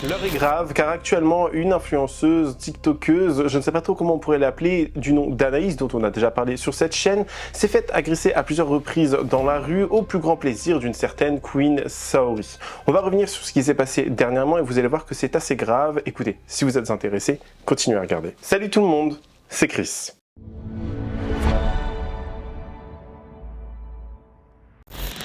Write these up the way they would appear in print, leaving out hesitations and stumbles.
L'heure est grave car actuellement une influenceuse, tiktokeuse, je ne sais pas trop comment on pourrait l'appeler, du nom d'Anaïs dont on a déjà parlé sur cette chaîne, s'est faite agresser à plusieurs reprises dans la rue au plus grand plaisir d'une certaine Queen Saori. On va revenir sur ce qui s'est passé dernièrement et vous allez voir que c'est assez grave. Écoutez, si vous êtes intéressé, continuez à regarder. Salut tout le monde, c'est Chris.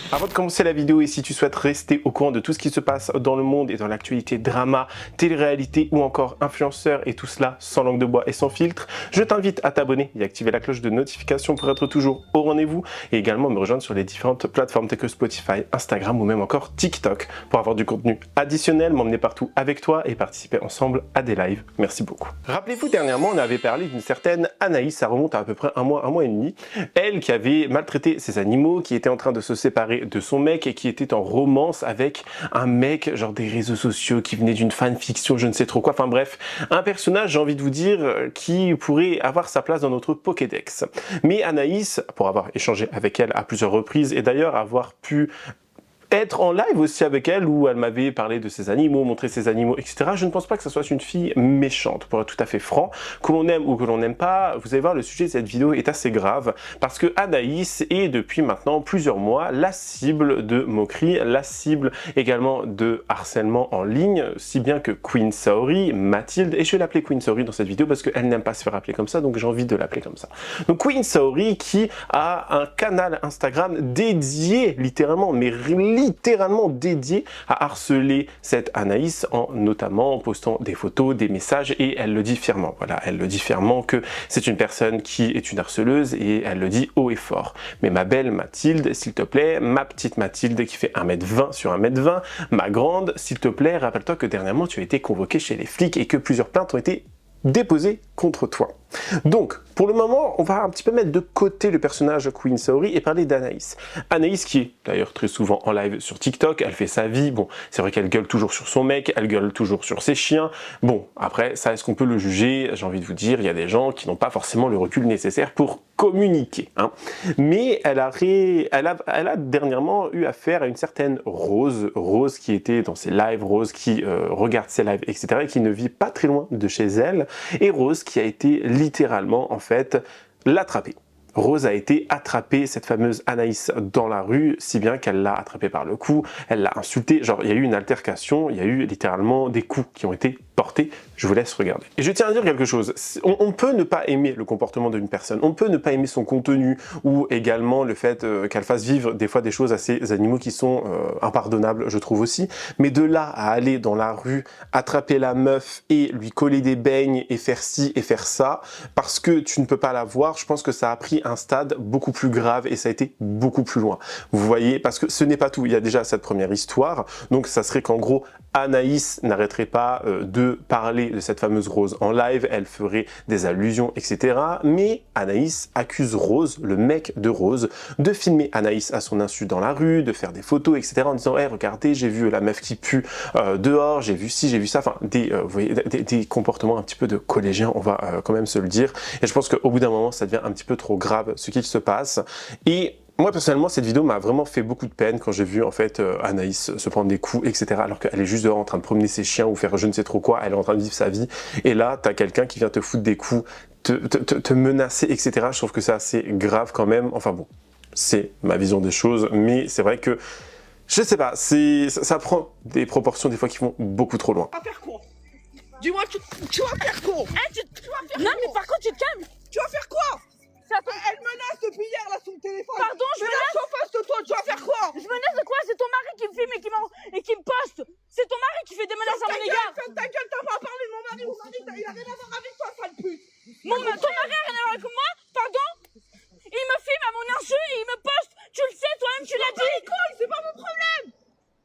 Avant de commencer la vidéo, et si tu souhaites rester au courant de tout ce qui se passe dans le monde et dans l'actualité drama, télé-réalité ou encore influenceurs et tout cela sans langue de bois et sans filtre, je t'invite à t'abonner et activer la cloche de notification pour être toujours au rendez-vous et également me rejoindre sur les différentes plateformes telles que Spotify, Instagram ou même encore TikTok pour avoir du contenu additionnel, m'emmener partout avec toi et participer ensemble à des lives. Merci beaucoup. Rappelez-vous, dernièrement, on avait parlé d'une certaine Anaïs, ça remonte à peu près un mois et demi, elle qui avait maltraité ses animaux, qui était en train de se séparer de son mec et qui était en romance avec un mec genre des réseaux sociaux qui venait d'une fanfiction, je ne sais trop quoi, enfin bref, un personnage, j'ai envie de vous dire, qui pourrait avoir sa place dans notre Pokédex. Mais Anaïs, pour avoir échangé avec elle à plusieurs reprises et d'ailleurs avoir pu être en live aussi avec elle où elle m'avait parlé de ses animaux, montré ses animaux, etc. Je ne pense pas que ce soit une fille méchante, pour être tout à fait franc. Que l'on aime ou que l'on n'aime pas, vous allez voir, le sujet de cette vidéo est assez grave parce que Anaïs est depuis maintenant plusieurs mois la cible de moqueries, la cible également de harcèlement en ligne, si bien que Queen Saori, Mathilde, et je vais l'appeler Queen Saori dans cette vidéo parce qu'elle n'aime pas se faire appeler comme ça, donc j'ai envie de l'appeler comme ça. Donc Queen Saori qui a un canal Instagram dédié littéralement, mais littéralement dédié à harceler cette Anaïs en notamment postant des photos, des messages et elle le dit fièrement. Voilà, elle le dit fièrement que c'est une personne qui est une harceleuse et elle le dit haut et fort. Mais ma belle Mathilde, s'il te plaît, ma petite Mathilde qui fait 1m20 sur 1m20, ma grande, s'il te plaît, rappelle-toi que dernièrement tu as été convoquée chez les flics et que plusieurs plaintes ont été déposées contre toi. Donc, pour le moment, on va un petit peu mettre de côté le personnage Queen Saori et parler d'Anaïs. Anaïs qui est d'ailleurs très souvent en live sur TikTok, elle fait sa vie, bon, c'est vrai qu'elle gueule toujours sur son mec, elle gueule toujours sur ses chiens, bon, après, ça, est-ce qu'on peut le juger? J'ai envie de vous dire, il y a des gens qui n'ont pas forcément le recul nécessaire pour communiquer, hein. Mais elle a dernièrement eu affaire à une certaine Rose qui était dans ses lives, Rose qui regarde ses lives, etc., et qui ne vit pas très loin de chez elle, et Rose qui a été littéralement, en fait, l'attraper. Rose a été attrapée, cette fameuse Anaïs, dans la rue, si bien qu'elle l'a attrapée par le cou, elle l'a insultée, genre il y a eu une altercation, il y a eu littéralement des coups qui ont été portés, je vous laisse regarder. Et je tiens à dire quelque chose, on peut ne pas aimer le comportement d'une personne, on peut ne pas aimer son contenu, ou également le fait qu'elle fasse vivre des fois des choses à ces animaux qui sont impardonnables, je trouve aussi, mais de là à aller dans la rue, attraper la meuf et lui coller des beignes et faire ci et faire ça, parce que tu ne peux pas la voir, je pense que ça a pris un stade beaucoup plus grave et ça a été beaucoup plus loin. Vous voyez, parce que ce n'est pas tout, il y a déjà cette première histoire, donc ça serait qu'en gros, Anaïs n'arrêterait pas de parler de cette fameuse Rose en live, elle ferait des allusions, etc. Mais Anaïs accuse Rose, le mec de Rose, de filmer Anaïs à son insu dans la rue, de faire des photos, etc. en disant hey, « regardez, j'ai vu la meuf qui pue dehors, j'ai vu ci, j'ai vu ça », enfin vous voyez, des comportements un petit peu de collégiens, on va quand même se le dire. Et je pense qu'au bout d'un moment, ça devient un petit peu trop grave ce qu'il se passe. Et moi personnellement, cette vidéo m'a vraiment fait beaucoup de peine quand j'ai vu en fait Anaïs se prendre des coups, etc. alors qu'elle est juste dehors en train de promener ses chiens ou faire je ne sais trop quoi, elle est en train de vivre sa vie. Et là, t'as quelqu'un qui vient te foutre des coups, te menacer, etc. Je trouve que c'est assez grave quand même. Enfin bon, c'est ma vision des choses, mais c'est vrai que, je sais pas, ça prend des proportions des fois qui vont beaucoup trop loin. Tu vas faire quoi? Dis-moi, tu vas faire quoi? Tu vas faire Non quoi? mais par contre tu te calmes. Tu vas faire quoi? Elle menace depuis hier là sur le téléphone. Pardon, je menace en face de toi, tu vas faire quoi? Je menace de quoi? C'est ton mari qui me filme et qui me poste. C'est ton mari qui fait des menaces à mon égard. Ferme ta gueule, t'as pas parlé de mon mari. Mon mari, il a rien à voir avec toi, sale pute. Ton mari a rien à voir avec moi? Pardon? Il me filme à mon insu et il me poste. Tu le sais, toi-même, tu l'as dit. C'est pas mon problème.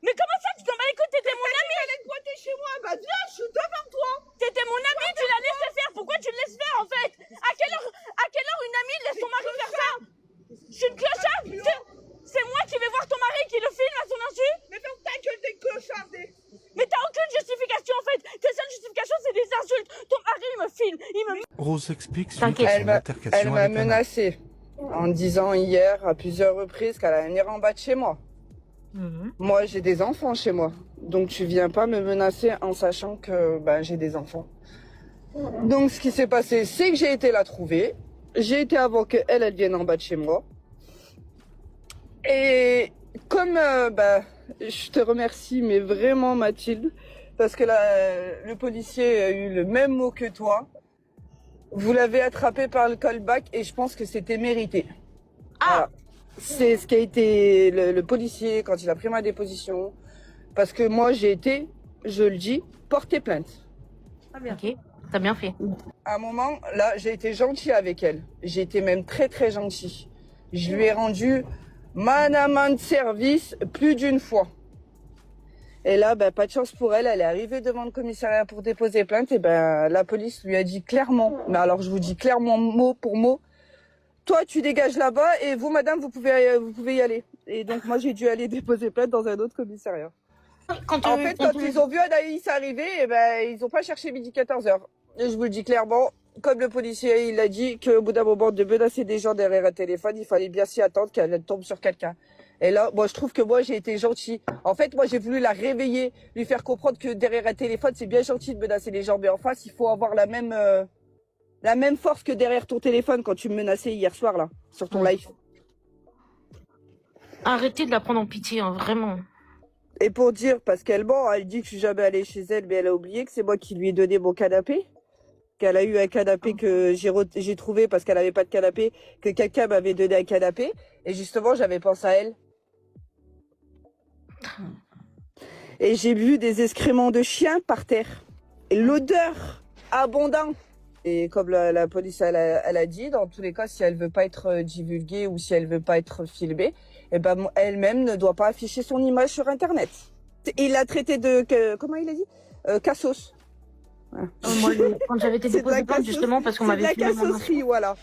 Mais comment ça, tu t'en bats les couilles? T'étais mon ami. Elle est boiter chez moi. Bah viens, je suis devant toi. T'étais mon ami, tu l'as laissé faire. Pourquoi tu le laisses faire en fait? À quelle heure une amie laisse son mari faire ça? Je suis une clocharde. C'est moi qui vais voir ton mari qui le filme à son insu. Mais ferme ta gueule, t'es clocharde. Mais t'as aucune justification en fait. Tes seules justifications c'est des insultes. Ton mari il me filme, il me... Rose explique suite T'inquiète. à son altercation Elle m'a avec Anna. menacée en disant hier à plusieurs reprises qu'elle allait venir en bas de chez moi. Moi, j'ai des enfants chez moi. Donc tu viens pas me menacer en sachant que j'ai des enfants. Donc ce qui s'est passé, c'est que j'ai été la trouver. J'ai été avant qu'elle elle vienne en bas de chez moi. Et comme je te remercie, mais vraiment Mathilde, parce que le policier a eu le même mot que toi. Vous l'avez attrapé par le callback et je pense que c'était mérité. Voilà. C'est ce qui a été le policier quand il a pris ma déposition. Parce que moi j'ai été, je le dis, porter plainte. Ok, t'as bien fait. À un moment, là, j'ai été gentil avec elle. J'ai été même très très gentil. Je lui ai rendu manamant de service plus d'une fois. Et là, pas de chance pour elle, elle est arrivée devant le commissariat pour déposer plainte et la police lui a dit clairement, mais alors je vous dis clairement mot pour mot, toi tu dégages là-bas et vous madame vous pouvez y aller. Et donc moi j'ai dû aller déposer plainte dans un autre commissariat. Quand ils ont vu Anaïs arriver, ils n'ont pas cherché midi 14h. Et je vous le dis clairement, comme le policier il a dit qu'au bout d'un moment de menacer des gens derrière un téléphone, il fallait bien s'y attendre qu'elle tombe sur quelqu'un. Et là, moi, je trouve que moi, j'ai été gentil. En fait, moi, j'ai voulu la réveiller, lui faire comprendre que derrière un téléphone, c'est bien gentil de menacer les gens. Mais en face, il faut avoir la même force que derrière ton téléphone quand tu me menaçais hier soir, là, sur ton live. Arrêtez de la prendre en pitié, hein, vraiment. Et pour dire, parce qu'elle ment, elle dit que je suis jamais allée chez elle, mais elle a oublié que c'est moi qui lui ai donné mon canapé. Qu'elle a eu un canapé que j'ai trouvé parce qu'elle n'avait pas de canapé, que quelqu'un m'avait donné un canapé. Et justement, j'avais pensé à elle. Et j'ai vu des excréments de chiens par terre. Et l'odeur abondante. Et comme la police elle a dit, dans tous les cas, si elle veut pas être divulguée ou si elle veut pas être filmée, elle-même ne doit pas afficher son image sur Internet. Et il l'a traité de, comment il a dit, cassos. Voilà. Moi, quand j'avais été déposée plainte, justement, parce qu'on m'avait filmé. C'est de la cassosserie, voilà.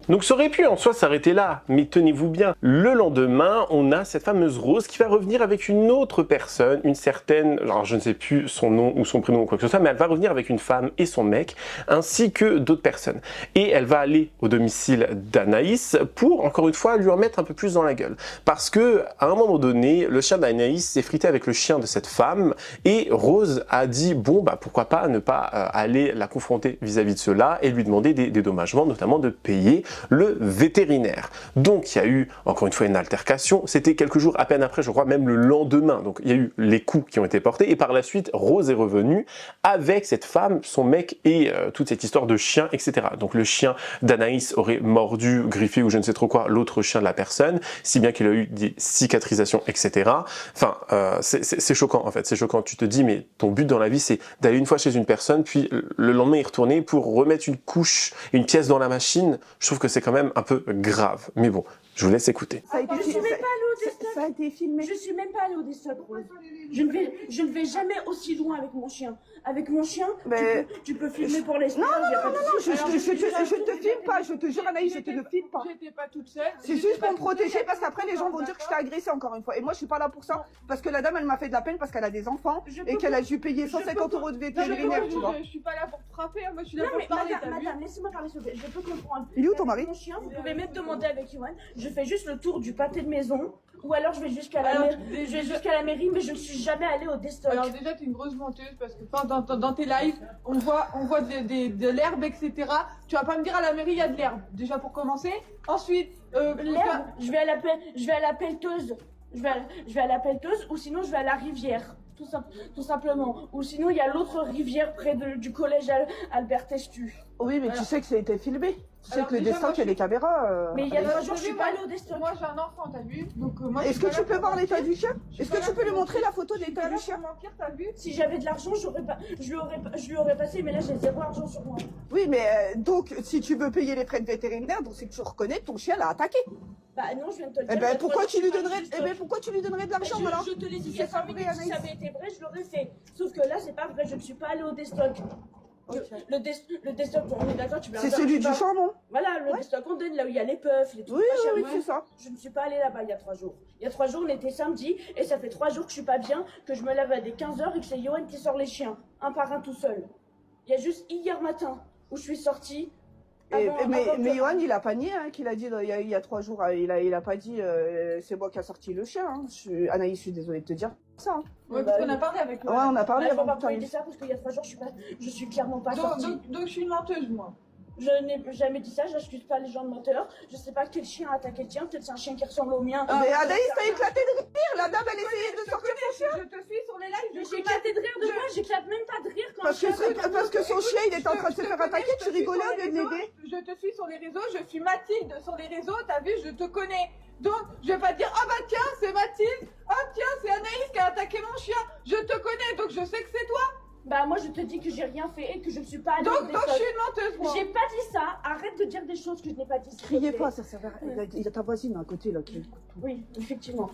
Donc ça aurait pu en soi s'arrêter là, mais tenez-vous bien, le lendemain, on a cette fameuse Rose qui va revenir avec une autre personne, une certaine, alors je ne sais plus son nom ou son prénom ou quoi que ce soit, mais elle va revenir avec une femme et son mec, ainsi que d'autres personnes. Et elle va aller au domicile d'Anaïs pour, encore une fois, lui en mettre un peu plus dans la gueule. Parce que, à un moment donné, le chien d'Anaïs s'est frité avec le chien de cette femme, et Rose a dit, bon, pourquoi pas ne pas aller la confronter vis-à-vis de cela et lui demander des dédommagements, notamment de payer le vétérinaire. Donc il y a eu encore une fois une altercation, c'était quelques jours à peine après, je crois même le lendemain, donc il y a eu les coups qui ont été portés et par la suite Rose est revenue avec cette femme, son mec et toute cette histoire de chien, etc. Donc le chien d'Anaïs aurait mordu, griffé ou je ne sais trop quoi l'autre chien de la personne, si bien qu'il a eu des cicatrisations, etc. Enfin, c'est choquant en fait, c'est choquant. Tu te dis mais ton but dans la vie c'est d'aller une fois chez une personne puis le lendemain y retourner pour remettre une couche, une pièce dans la machine. Je trouve que c'est quand même un peu grave. Mais bon, je vous laisse écouter. Je suis même pas allée au Destock. Ça a été filmé. Je suis même pas allée au Destock, Rose. Je ne vais jamais aussi loin avec mon chien. Avec mon chien, tu peux filmer pour les Non, je te filme pas, je te jure Anaïs, je te le filme pas. J'étais pas toute seule. C'est juste pour me protéger parce qu'après les gens vont dire que je t'ai agressée encore une fois. Et moi je suis pas là pour ça parce que la dame elle m'a fait de la peine parce qu'elle a des enfants et qu'elle a dû payer 150 € de vétérinaire, tu vois. Je suis pas là pour te frapper, moi je suis là pour parler. Madame, laissez-moi parler s'il vous plaît. Je peux comprendre. Il est où ton mari? Mon chien, vous pouvez même demander avec Yoann. Je fais juste le tour du pâté de maison. Ou alors je vais jusqu'à la mairie, mais je ne suis jamais allée au Destock. Alors déjà t'es une grosse menteuse parce que dans tes lives on voit de l'herbe, etc. Tu vas pas me dire à la mairie il y a de l'herbe, déjà pour commencer. Ensuite l'herbe, je vais à la pelleteuse. Je vais à la pelleteuse ou sinon je vais à la rivière. Tout simplement. Ou sinon il y a l'autre rivière près du collège Albert Testu. Oui mais tu sais que ça a été filmé. Tu sais que le Destock il y a les caméras. Mais il y a 3 jours je suis pas allée au Destock. Moi j'ai un enfant, t'as vu? Donc est-ce que tu peux voir l'état du chien? Est-ce que tu peux lui montrer la photo de l'état du chien? T'as vu? Si j'avais de l'argent, je lui aurais passé, mais là j'ai 0 argent sur moi. Oui mais donc si tu veux payer les frais de vétérinaire, donc c'est que tu reconnais que ton chien l'a attaqué. Bah non, je viens de te le dire. Pourquoi tu lui donnerais de l'argent alors? Je te l'ai dit, si ça avait été vrai, je l'aurais fait. Sauf que là, c'est pas vrai, je ne suis pas allée au Destock. Okay. Le Destock, on est d'accord, tu peux. C'est celui du Chambon. Voilà, le Destock, on donne là où il y a les puffs, les trucs. Oui, c'est ça. Je ne suis pas allée là-bas il y a 3 jours. Il y a 3 jours, on était samedi, et ça fait 3 jours que je suis pas bien, que je me lève à des 15h et que c'est Yoann qui sort les chiens, un par un tout seul. Il y a juste hier matin où je suis sortie. Mais Yoann, il a pas nié, hein, qu'il a dit il y a 3 jours, il a pas dit c'est moi qui a sorti le chien. Hein. Anaïs, je suis désolée de te dire. ça. Hein. Ouais, parce qu'on a parlé avec Ouais, on a parlé Je vais avant pas que pouvoir tu dire ça parce qu'il y a 3 jours, je suis clairement pas sortie. donc je suis une menteuse, moi. Je n'ai jamais dit ça, j'accuse pas les gens de menteurs. Je sais pas quel chien a attaqué le tien, peut-être c'est un chien qui ressemble au mien. Mais Anaïs, t'as éclaté de rire. La dame, elle essayait de sortir son chien. Je te suis sur les lives, Mais j'ai éclaté de rire de moi, j'éclate même pas de rire quand Parce que son chien, il était en train de se faire attaquer. Tu rigolais au lieu de l'aider. Je te suis sur les réseaux, je suis Mathilde sur les réseaux, t'as vu, je te connais. Donc, je vais pas te dire, ah bah tiens, c'est Mathilde, ah tiens, c'est Anaïs qui a attaqué mon chien. Je te connais, donc je sais que c'est toi. Bah moi je te dis que j'ai rien fait et que je ne suis pas allée Donc au je desktop. suis une menteuse, moi. J'ai pas dit ça, arrête de dire des choses que je n'ai pas dit. Criez pas, ça sert à rien. Il y a ta voisine à côté là qui. Oui, effectivement.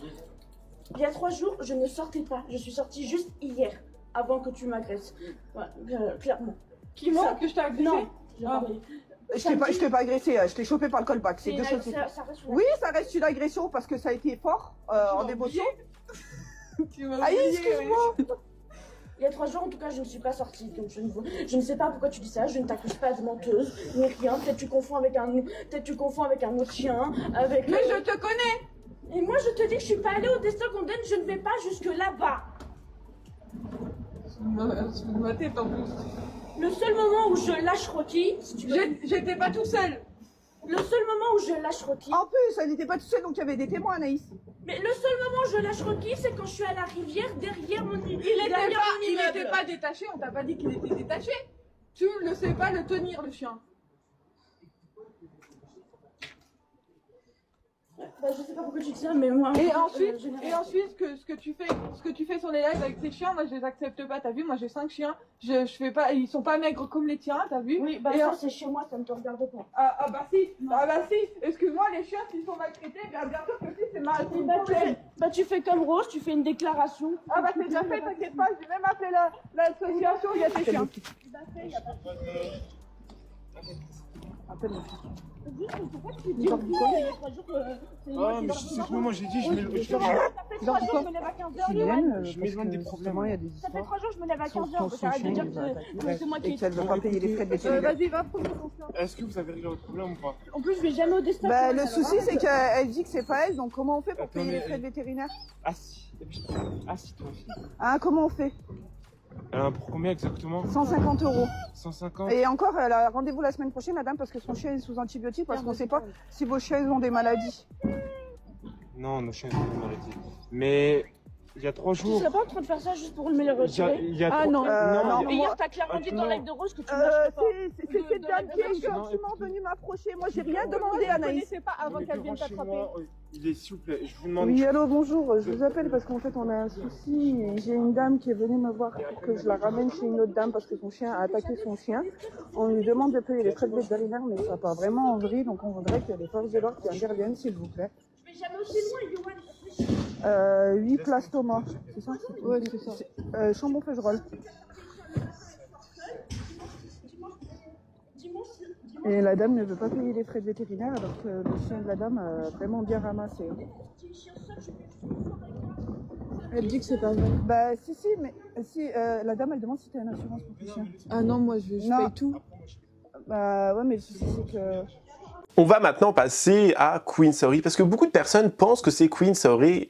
Il y a 3 jours, je ne sortais pas. Je suis sortie juste hier, avant que tu m'agresses. Ouais, clairement. Qui moi que je t'ai agressé? Non, j'ai Ah. parlé. Je t'ai pas agressé, je t'ai chopé par le callback. C'est C'est deux une- choses ça différentes. reste une- Oui, ça reste une agression parce que ça a été fort en émotion. Tu m'as Aïe, oublié, excuse-moi. Il y a 3 jours, en tout cas, je ne suis pas sortie. Donc je ne sais pas pourquoi tu dis ça. Je ne t'accuse pas de menteuse, ni rien. Peut-être tu confonds avec un autre chien, avec. Mais je te connais. Et moi, je te dis que je suis pas allée au desktop Golden. Je ne vais pas jusque là-bas. C'est ma tête en plus. Le seul moment où je lâche Rocky, si tu veux, J'étais pas tout seul. le seul moment où je lâche Rocky, En plus, elle n'était pas toute seule, donc il y avait des témoins, Anaïs. mais le seul moment où je lâche Rocky, c'est quand je suis à la rivière derrière mon Il immeuble. était pas détaché, on t'a pas dit qu'il était détaché. Tu ne sais pas le tenir, le chien. Bah, je sais pas pourquoi tu dis ça, mais moi. Et ensuite, je n'ai rien. ce que tu fais sur les lives avec tes chiens, moi je les accepte pas. T'as vu, moi j'ai 5 chiens, je fais pas, ils sont pas maigres comme les tiens, t'as vu? Oui, bah Et ça en- c'est chez moi, ça ne te regarde pas. ah bah si, excuse-moi, les chiens s'ils sont maltraités, bien sûr que si c'est mal. Bah tu fais comme Rose, tu fais une déclaration. Ah bah c'est déjà fait, t'inquiète pas, j'ai même appelé l'association, il y a tes chiens. Pourquoi tu dis il y a 3 jours que c'est moi Ah, qui mais leur c'est dis que moi j'ai dit, Ça fait 3 jours, je me lève à 15h. je m'éloigne des problèmes. Il y a des Ça fait histoires. 3 jours, je me lève à 15h. Arrête de dire que c'est moi qui Et qu'elle veut pas payer les frais de vétérinaire. Vas-y, va prendre ton chien. Est-ce que vous avez réglé votre problème ou pas? En plus, je vais jamais au desktop. Bah, le souci, c'est qu'elle dit que c'est pas elle, donc comment on fait pour Attends, payer les mais- frais de vétérinaire? Assis-toi aussi. Hein, comment on fait? Pour combien exactement? 150 €. 150? Et encore, elle a rendez-vous la semaine prochaine, madame, parce que son chien est sous antibiotiques, parce qu'on sait pas si vos chiens ont des maladies. Non, nos chiens ont une maladie. Mais il y a 3 Tu jours. serais pas en train de faire ça juste pour me les Il y a, retirer? il y a Ah, trois- non. il y a- non. Mais hier, t'as clairement dit dans non. live de Rose que tu lâcherais pas. C'est cette dame qui est gentiment venue m'approcher. Moi, j'ai rien demandé, Je Anaïs. connaissais pas avant Mais qu'elle vienne devant chez t'attraper. moi, il est s'il vous plaît, je vous demande. Oui, allô, bonjour. Je vous appelle parce qu'en fait, on a un souci. J'ai une dame qui est venue me voir pour que je la ramène chez une autre dame parce que son chien a attaqué son chien. On lui demande de payer les frais de vétérinaire, mais ça part vraiment en vrille. Donc, on voudrait que les forces de l'ordre qui interviennent, s'il vous plaît. Je vais jamais aussi loin, Yoann. 8 places Thomas. C'est ça? Ouais, c'est ça. Chambon-Feugerolles. Dis-moi si. Et la dame ne veut pas payer les frais de vétérinaire alors que le chien de la dame a vraiment bien ramassé. Hein. Elle dit que c'est pas vrai. Bah si, mais si la dame elle demande si t'as une assurance pour ton chien. Ah non, moi je Non. paye tout. Bah ouais, mais le souci c'est que... On va maintenant passer à Queen Saori parce que beaucoup de personnes pensent que c'est Queen Saori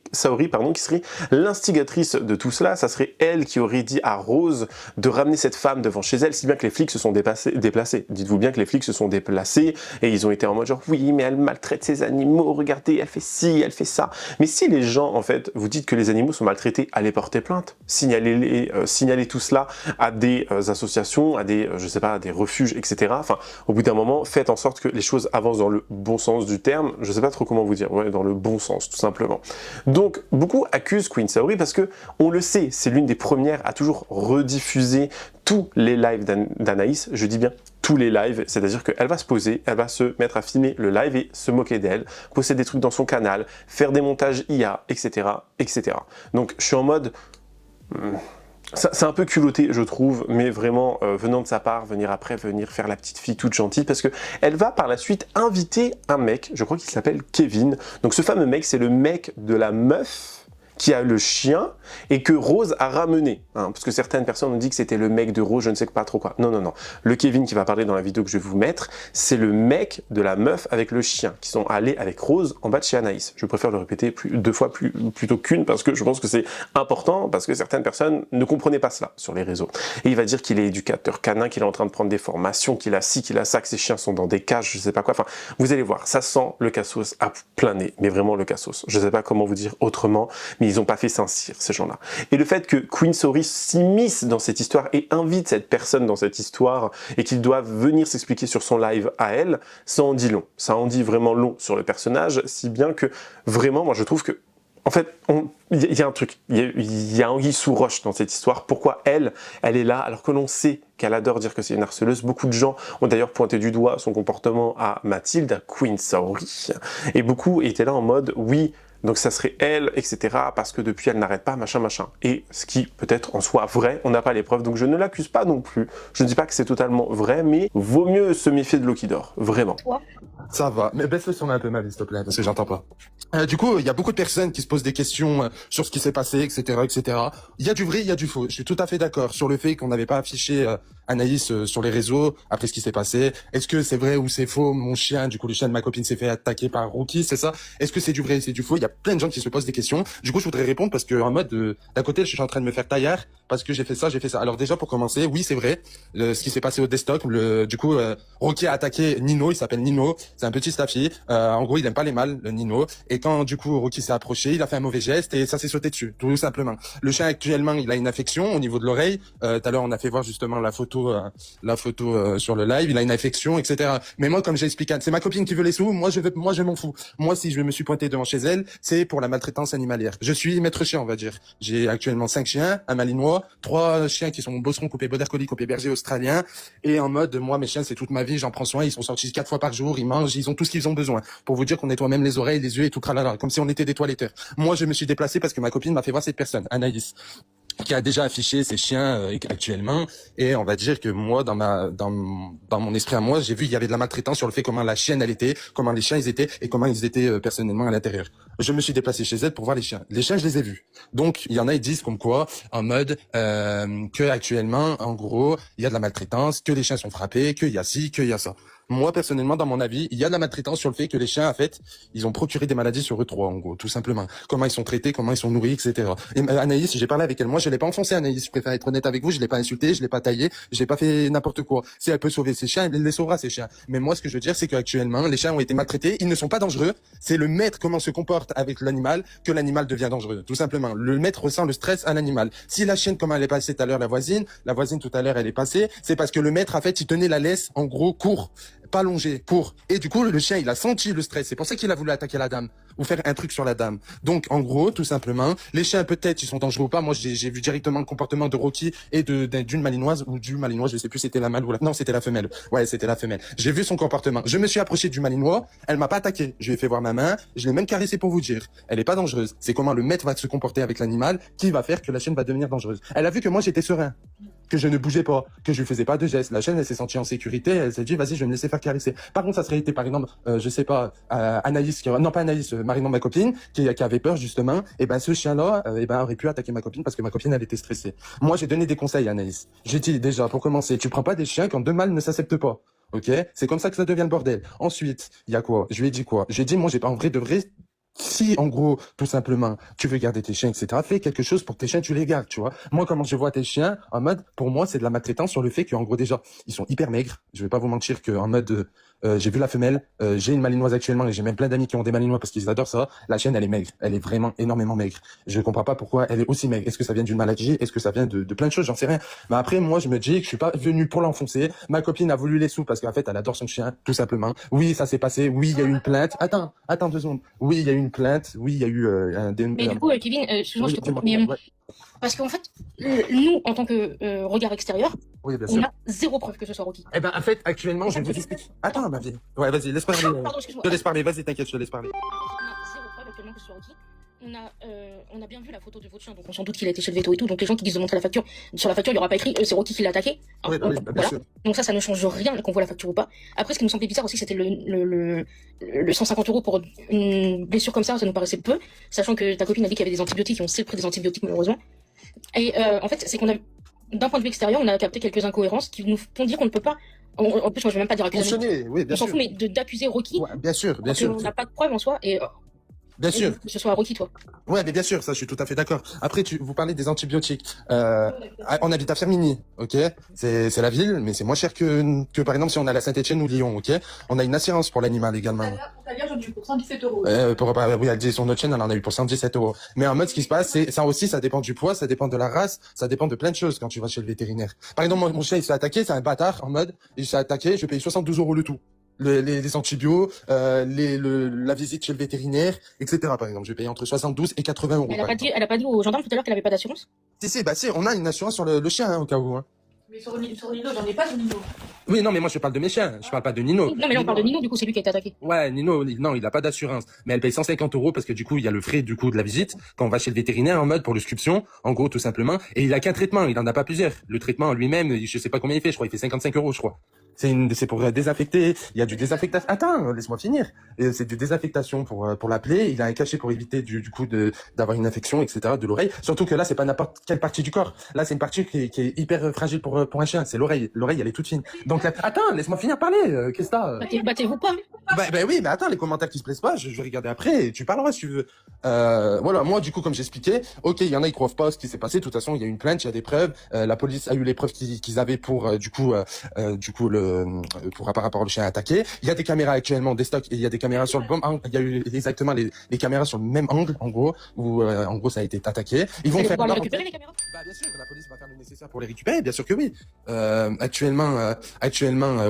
qui serait l'instigatrice de tout cela. Ça serait elle qui aurait dit à Rose de ramener cette femme devant chez elle, si bien que les flics se sont déplacés. Dites-vous bien que les flics se sont déplacés et ils ont été en mode genre oui mais elle maltraite ses animaux, regardez elle fait ci, elle fait ça. Mais si les gens en fait vous dites que les animaux sont maltraités, allez porter plainte, signalez tout cela à des associations, à des je sais pas, à des refuges, etc. Enfin au bout d'un moment faites en sorte que les choses avancent dans le bon sens du terme, je sais pas trop comment vous dire, ouais, dans le bon sens tout simplement. Donc beaucoup accusent Queen Saori parce que on le sait, c'est l'une des premières à toujours rediffuser tous les lives d'Anaïs, je dis bien tous les lives, c'est-à-dire qu'elle va se poser, elle va se mettre à filmer le live et se moquer d'elle, poster des trucs dans son canal, faire des montages IA, etc., etc. Donc je suis en mode... C'est un peu culotté, je trouve, mais vraiment, venant de sa part, venir faire la petite fille toute gentille, parce que elle va par la suite inviter un mec, je crois qu'il s'appelle Kevin. Donc ce fameux mec, c'est le mec de la meuf qui a le chien et que Rose a ramené. Hein, parce que certaines personnes ont dit que c'était le mec de Rose, je ne sais pas trop quoi. Non, non, non. Le Kevin qui va parler dans la vidéo que je vais vous mettre, c'est le mec de la meuf avec le chien qui sont allés avec Rose en bas de chez Anaïs. Je préfère le répéter deux fois plutôt qu'une parce que je pense que c'est important parce que certaines personnes ne comprenaient pas cela sur les réseaux. Et il va dire qu'il est éducateur canin, qu'il est en train de prendre des formations, qu'il a ci, qu'il a ça, que ses chiens sont dans des cages, je sais pas quoi. Enfin, vous allez voir, ça sent le cassos à plein nez, mais vraiment le cassos. Je sais pas comment vous dire autrement, mais ils ont pas fait Saint-Cyr, ces gens-là. Et le fait que Queen Sorry s'immisce dans cette histoire et invite cette personne dans cette histoire et qu'il doit venir s'expliquer sur son live à elle, ça en dit long. Ça en dit vraiment long sur le personnage, si bien que vraiment, moi je trouve que en fait, il y a un truc, il y a anguille sous roche dans cette histoire. Pourquoi elle est là alors que l'on sait qu'elle adore dire que c'est une harceleuse. Beaucoup de gens ont d'ailleurs pointé du doigt son comportement à Mathilde, à Queen Sorry. Et beaucoup étaient là en mode, oui, donc ça serait elle, etc. Parce que depuis, elle n'arrête pas, machin, machin. Et ce qui peut-être en soit vrai, on n'a pas les preuves, donc je ne l'accuse pas non plus. Je ne dis pas que c'est totalement vrai, mais vaut mieux se méfier de l'eau qui dort, vraiment. Ça va, mais baisse le son un peu ma vie, s'il te plaît, parce que j'entends pas. Du coup, il y a beaucoup de personnes qui se posent des questions sur ce qui s'est passé, etc., etc. Il y a du vrai, il y a du faux. Je suis tout à fait d'accord sur le fait qu'on n'avait pas affiché Anaïs sur les réseaux après ce qui s'est passé. Est-ce que c'est vrai ou c'est faux? Mon chien, du coup, le chien de ma copine s'est fait attaquer par Rookie, c'est ça? Est-ce que c'est du vrai, c'est du faux? Il y a plein de gens qui se posent des questions. Du coup, je voudrais répondre parce que en mode, d'un côté, je suis en train de me faire taillard parce que j'ai fait ça, j'ai fait ça. Alors déjà, pour commencer, oui, c'est vrai, ce qui s'est passé au desktop. Du coup, Rookie a attaqué Nino, il s'appelle Nino, c'est un petit staffy. En gros, il aime pas les mâles, le Nino. Et quand du coup Rookie s'est approché, il a fait un mauvais geste et ça s'est sauté dessus, tout simplement. Le chien actuellement, il a une infection au niveau de l'oreille. Tout à l'heure, on a fait voir justement la photo sur le live. Il a une infection, etc. Mais moi, comme j'ai expliqué, c'est ma copine qui veut les sous. Moi, je m'en fous. Moi, si je me suis pointé devant chez elle, c'est pour la maltraitance animalière. Je suis maître chien, on va dire. J'ai actuellement 5 chiens, un malinois, 3 chiens qui sont bosseron coupé border collie, coupé berger australien. Et en mode, moi, mes chiens, c'est toute ma vie, j'en prends soin. Ils sont sortis 4 fois par jour, ils mangent, ils ont tout ce qu'ils ont besoin. Pour vous dire qu'on nettoie même les oreilles, les yeux et tout tralala, comme si on était des toiletteurs. Moi, je me suis déplacé parce que ma copine m'a fait voir cette personne, Anaïs, qui a déjà affiché ses chiens actuellement, et on va dire que moi dans mon esprit à moi, j'ai vu il y avait de la maltraitance sur le fait comment la chienne elle était, comment les chiens ils étaient et comment ils étaient personnellement à l'intérieur. Je me suis déplacé chez elle pour voir les chiens. Les chiens, je les ai vus. Donc il y en a, ils disent comme quoi en mode que actuellement en gros, il y a de la maltraitance, que les chiens sont frappés, qu'il y a ci, qu'il y a ça. Moi, personnellement, dans mon avis, il y a de la maltraitance sur le fait que les chiens, en fait, ils ont procuré des maladies sur eux trois, en gros, tout simplement. Comment ils sont traités, comment ils sont nourris, etc. Et Anaïs, j'ai parlé avec elle. Moi, je l'ai pas enfoncé, Anaïs. Je préfère être honnête avec vous. Je l'ai pas insulté, je l'ai pas taillé, je l'ai pas fait n'importe quoi. Si elle peut sauver ses chiens, elle les sauvera, ses chiens. Mais moi, ce que je veux dire, c'est qu'actuellement, les chiens ont été maltraités. Ils ne sont pas dangereux. C'est le maître comment se comporte avec l'animal que l'animal devient dangereux, tout simplement. Le maître ressent le stress à l'animal. Si la chienne, comme elle est passée tout à l'heure, la voisine tout à l'heure, elle est passée, c'est parce que le maître, en fait, il tenait la laisse, en gros, court. Pas longé, court. Et du coup, le chien, il a senti le stress. C'est pour ça qu'il a voulu attaquer la dame ou faire un truc sur la dame. Donc, en gros, tout simplement, les chiens, peut-être, ils sont dangereux ou pas. Moi, j'ai vu directement le comportement de Rocky et d'une malinoise ou du malinois. Je sais plus, c'était la mâle ou la... Non, c'était la femelle. Ouais, c'était la femelle. J'ai vu son comportement. Je me suis approché du malinois. Elle m'a pas attaqué. Je lui ai fait voir ma main. Je l'ai même caressé pour vous dire. Elle est pas dangereuse. C'est comment le maître va se comporter avec l'animal qui va faire que la chienne va devenir dangereuse. Elle a vu que moi, j'étais serein, que je ne bougeais pas, que je faisais pas de gestes. La chienne, elle s'est sentie en sécurité, elle s'est dit, vas-y, je vais me laisser faire caresser. Par contre, ça serait été, par exemple, je sais pas, Anaïs, non pas Anaïs, Marinon, ma copine, qui avait peur, justement, et ben, ce chien-là, aurait pu attaquer ma copine parce que ma copine, elle était stressée. Moi, j'ai donné des conseils à Anaïs. J'ai dit, déjà, pour commencer, tu prends pas des chiens quand deux mâles ne s'acceptent pas. Ok? C'est comme ça que ça devient le bordel. Ensuite, il y a quoi? Je lui ai dit quoi? Je lui ai dit, moi, j'ai pas en vrai de vrai. Si, en gros, tout simplement, tu veux garder tes chiens, etc., fais quelque chose pour que tes chiens, tu les gardes, tu vois. Moi, comment je vois tes chiens, en mode, pour moi, c'est de la maltraitance sur le fait qu'en gros, déjà, ils sont hyper maigres. Je vais pas vous mentir que, en mode, j'ai vu la femelle, j'ai une malinoise actuellement et j'ai même plein d'amis qui ont des malinois parce qu'ils adorent ça. La chienne, elle est maigre. Elle est vraiment énormément maigre. Je comprends pas pourquoi elle est aussi maigre. Est-ce que ça vient d'une maladie? Est-ce que ça vient de plein de choses? J'en sais rien. Mais après, moi, je me dis que je suis pas venu pour l'enfoncer. Ma copine a voulu les sous parce qu'en fait, elle adore son chien, tout simplement. Oui, ça s'est passé. Oui, il y a eu une plainte. Attends 2 secondes. Oui, il y a eu une plainte. Oui, il y a eu Mais du coup, Kevin, excuse-moi, je te coupe, mais parce qu'en fait, nous, en tant que regard extérieur, oui, bien on sûr. a zéro preuve que ce soit Rocky. Eh ben, en fait, actuellement, je vais vous expliquer. Attends, ma vie. Ouais, vas-y, laisse parler. Pardon, excuse-moi. Je te laisse parler, vas-y, t'inquiète, je te laisse parler. On a zéro preuve actuellement que ce soit Rocky. on a bien vu la photo de votre chien, donc on s'en doute qu'il a été chez le veto et tout. Donc les gens qui disent de montrer la facture, sur la facture, il n'y aura pas écrit c'est Rocky qui l'a attaqué. Oui, bah oui, bah, bien Voilà. sûr. Donc ça ne change rien qu'on voit la facture ou pas. Après, ce qui nous semblait bizarre aussi, c'était le 150 € pour une blessure comme ça nous paraissait peu, sachant que ta copine a dit qu'il y avait des antibiotiques, et on sait le prix des antibiotiques malheureusement. Et en fait, c'est qu'on a, d'un point de vue extérieur, on a capté quelques incohérences qui nous font dire qu'on ne peut pas. En plus, moi, je vais même pas dire accuser. Fonctionner, oui, bien On s'en sûr. fout, mais d'accuser Rocky, Ouais, bien sûr, bien parce qu'on sûr. n'a pas de preuves en soi, et Bien sûr. que ce soit Rocky, toi. Ouais, mais bien sûr, ça, je suis tout à fait d'accord. Après, vous parlez des antibiotiques. On habite à Firminy, ok? C'est la ville, mais c'est moins cher que par exemple si on a la Saint-Etienne ou Lyon, ok? On a une assurance pour l'animal également. C'est-à-dire, j'en ai eu pour 117 €. Oui, elle dit sur notre chaîne, elle en a eu pour 117 €. Mais en mode, ce qui se passe, c'est ça aussi, ça dépend du poids, ça dépend de la race, ça dépend de plein de choses quand tu vas chez le vétérinaire. Par exemple, mon chien, il se fait attaquer, c'est un bâtard en mode, il se fait attaquer, je paye 72 € le tout. Les antibiotiques, la visite chez le vétérinaire, etc. Par exemple, je vais payer entre 72 et 80 €. Elle a pas dit aux gendarmes tout à l'heure qu'elle avait pas d'assurance? Si, on a une assurance sur le chien, hein, au cas où, hein. Mais sur Nino, j'en ai pas sur Nino. Oui, non, mais moi, je parle de mes chiens, je parle pas de Nino. Non, mais là, on parle de Nino, du coup, c'est lui qui a été attaqué. Ouais, Nino, non, il a pas d'assurance. Mais elle paye 150 € parce que du coup, il y a le frais, du coup, de la visite. Quand on va chez le vétérinaire en mode pour l'inscription, en gros, tout simplement. Et il a qu'un traitement, il en a pas plusieurs. Le traitement lui-même, je sais pas combien il fait, je crois, il fait 55 €, je crois. C'est pour désinfecter. Il y a du désinfectation. Attends, laisse-moi finir. C'est du désinfectation pour la plaie. Il a un cachet pour éviter du coup d'avoir une infection, etc. de l'oreille. Surtout que là, c'est pas n'importe quelle partie du corps. Là, c'est une partie qui est hyper fragile pour un chien. C'est l'oreille. L'oreille, elle est toute fine. Donc, attends, laisse-moi finir parler. Qu'est-ce que t'as? Battez-vous pas. Bah oui, mais attends, les commentaires qui se plaisent pas, je vais regarder après. Et tu parleras si tu veux. Voilà, moi, du coup, comme j'expliquais, ok, il y en a, ils croient pas ce qui s'est passé. De toute façon, il y a une plainte, il y a des preuves. La police a eu les preuves qu'ils avaient pour, par rapport au chien attaqué. Il y a des caméras actuellement, des stocks, et il y a des caméras sur le bon angle. Il y a eu exactement les caméras sur le même angle, en gros, où en gros ça a été attaqué. Ils vont faire pouvoir les récupérer, les caméras? Bah bien sûr, la police va faire le nécessaire pour les récupérer, bien sûr que oui. Actuellement,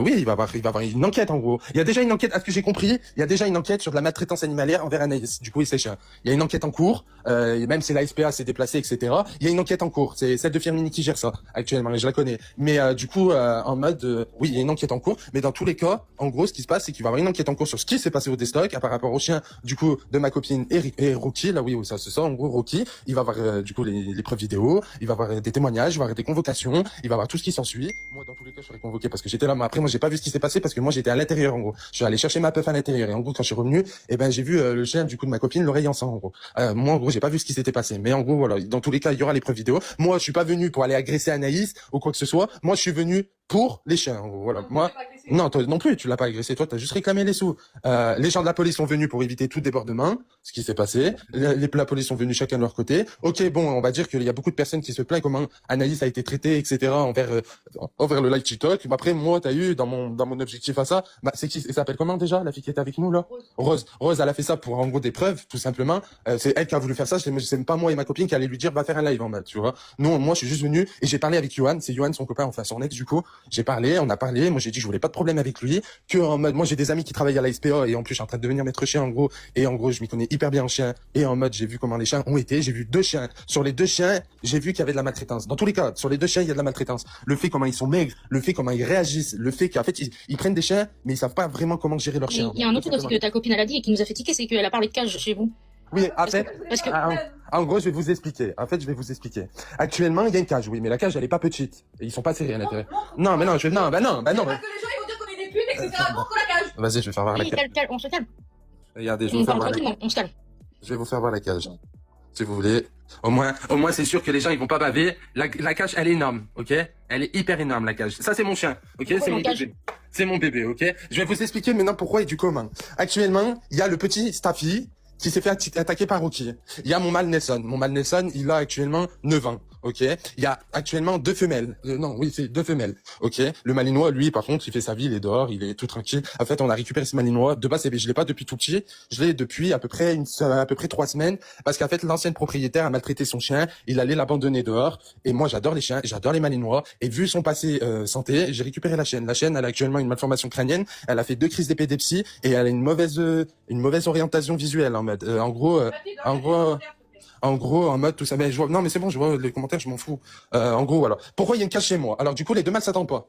oui, il va y avoir une enquête en gros. Il y a déjà une enquête, à ce que j'ai compris, il y a déjà une enquête sur de la maltraitance animalière envers Anaïs. Du coup, il s'échappe. Il y a une enquête en cours, même si la SPA s'est déplacée, etc. Il y a une enquête en cours. C'est celle de Firminy qui gère ça actuellement, et je la connais. Mais du coup, en mode, oui, il y a une enquête en cours. Mais dans tous les cas, en gros, ce qui se passe, c'est qu'il va y avoir une enquête en cours sur ce qui s'est passé au destock par rapport au chien, du coup, de ma copine et Rocky. Là, oui, où ça se sent. En gros, Rocky, il va avoir du coup les preuves vidéo, il va avoir des témoignages, il va avoir des convocations, il va avoir tout ce qui s'ensuit. Moi, dans tous les cas, je serai convoqué parce que j'étais là. Mais après, moi, j'ai pas vu ce qui s'est passé parce que moi, j'étais à l'intérieur. En gros, je suis allé chercher ma puff à l'intérieur. Et en gros, quand je suis revenu, eh ben, j'ai vu le chien du coup de ma copine, l'oreille en sang. En gros, moi, en gros, j'ai pas vu ce qui s'était passé. Mais en gros, voilà. Dans tous les cas, il y aura les preuves vidéo. Moi, je suis pas venu pour aller agresser Anaïs ou quoi que ce soit. Moi, je suis venu pour les chiens. En gros, voilà. Moi. Non, toi non plus, tu l'as pas agressé, toi, t'as juste réclamé les sous. Les gens de la police sont venus pour éviter tout débordement, ce qui s'est passé. La police sont venus chacun de leur côté. Ok, bon, on va dire qu'il y a beaucoup de personnes qui se plaignent comment Anaïs a été traitée, etc. envers le live TikTok. Après, moi, t'as eu, dans mon objectif à ça, bah, c'est qui, elle s'appelle comment déjà, la fille qui était avec nous, là? Rose. Rose, elle a fait ça pour, en gros, des preuves, tout simplement. C'est elle qui a voulu faire ça, c'est pas moi et ma copine qui allait lui dire, va faire un live en mode, tu vois. Non, moi, je suis juste venu et j'ai parlé avec Yohan, c'est Yohan, son copain, enfin, son ex, du coup. J'ai parlé, on a parlé, moi, j'ai dit que je voulais pas de problème avec lui, que en mode, moi j'ai des amis qui travaillent à la SPA et en plus je suis en train de devenir maître chien en gros, et en gros je m'y connais hyper bien en chien, et en mode j'ai vu comment les chiens ont été, j'ai vu 2 chiens, sur les 2 chiens j'ai vu qu'il y avait de la maltraitance, dans tous les cas sur les 2 chiens il y a de la maltraitance, le fait comment ils sont maigres, le fait comment ils réagissent, le fait qu'en fait ils prennent des chiens mais ils savent pas vraiment comment gérer leurs chiens. Il y a un autre truc aussi que ta copine elle a dit et qui nous a fait tiquer, c'est qu'elle a parlé de cage chez vous. Oui, en fait, Parce que en gros, je vais vous expliquer. En fait, je vais vous expliquer. Actuellement, il y a une cage, oui, mais la cage, elle est pas petite. Et ils sont pas serrés à l'intérieur. Non, mais non, non. Parce que les gens, ils vont dire qu'on est des putes, etc. Montre la cage. Vas-y, je vais faire voir la oui, cage. on se calme. Regardez, je vais On vous faire parle voir la tranquillement, on se calme. Je vais vous faire voir la cage. Si vous voulez. Au moins, c'est sûr que les gens, ils vont pas baver. La cage, elle est énorme, ok? Elle est hyper énorme, la cage. Ça, c'est mon chien, ok? C'est mon bébé. C'est mon bébé, ok? Je vais vous expliquer maintenant pourquoi et du comment. Actuellement, il y a le petit Staffy qui s'est fait attaquer par Rocky. Il y a mon mâle Nelson. Mon mâle Nelson, il a actuellement 9 ans. Ok, il y a actuellement 2 femelles. Non, oui, c'est 2 femelles. Ok, le malinois, lui, par contre, il fait sa vie, il est dehors, il est tout tranquille. En fait, on a récupéré ce malinois. De base, je l'ai pas depuis tout petit. Je l'ai depuis à peu près 3 semaines, parce qu'en fait, l'ancienne propriétaire a maltraité son chien. Il allait l'abandonner dehors. Et moi, j'adore les chiens, j'adore les malinois. Et vu son passé santé, j'ai récupéré la chienne. La chienne, elle a actuellement une malformation crânienne. Elle a fait 2 crises d'épilepsie et elle a une mauvaise orientation visuelle en mode. En gros, en mode tout ça, mais je vois, non, mais c'est bon, je vois les commentaires, je m'en fous. En gros, voilà. Pourquoi il y a une cage chez moi? Alors, du coup, les 2 mâles s'attendent pas.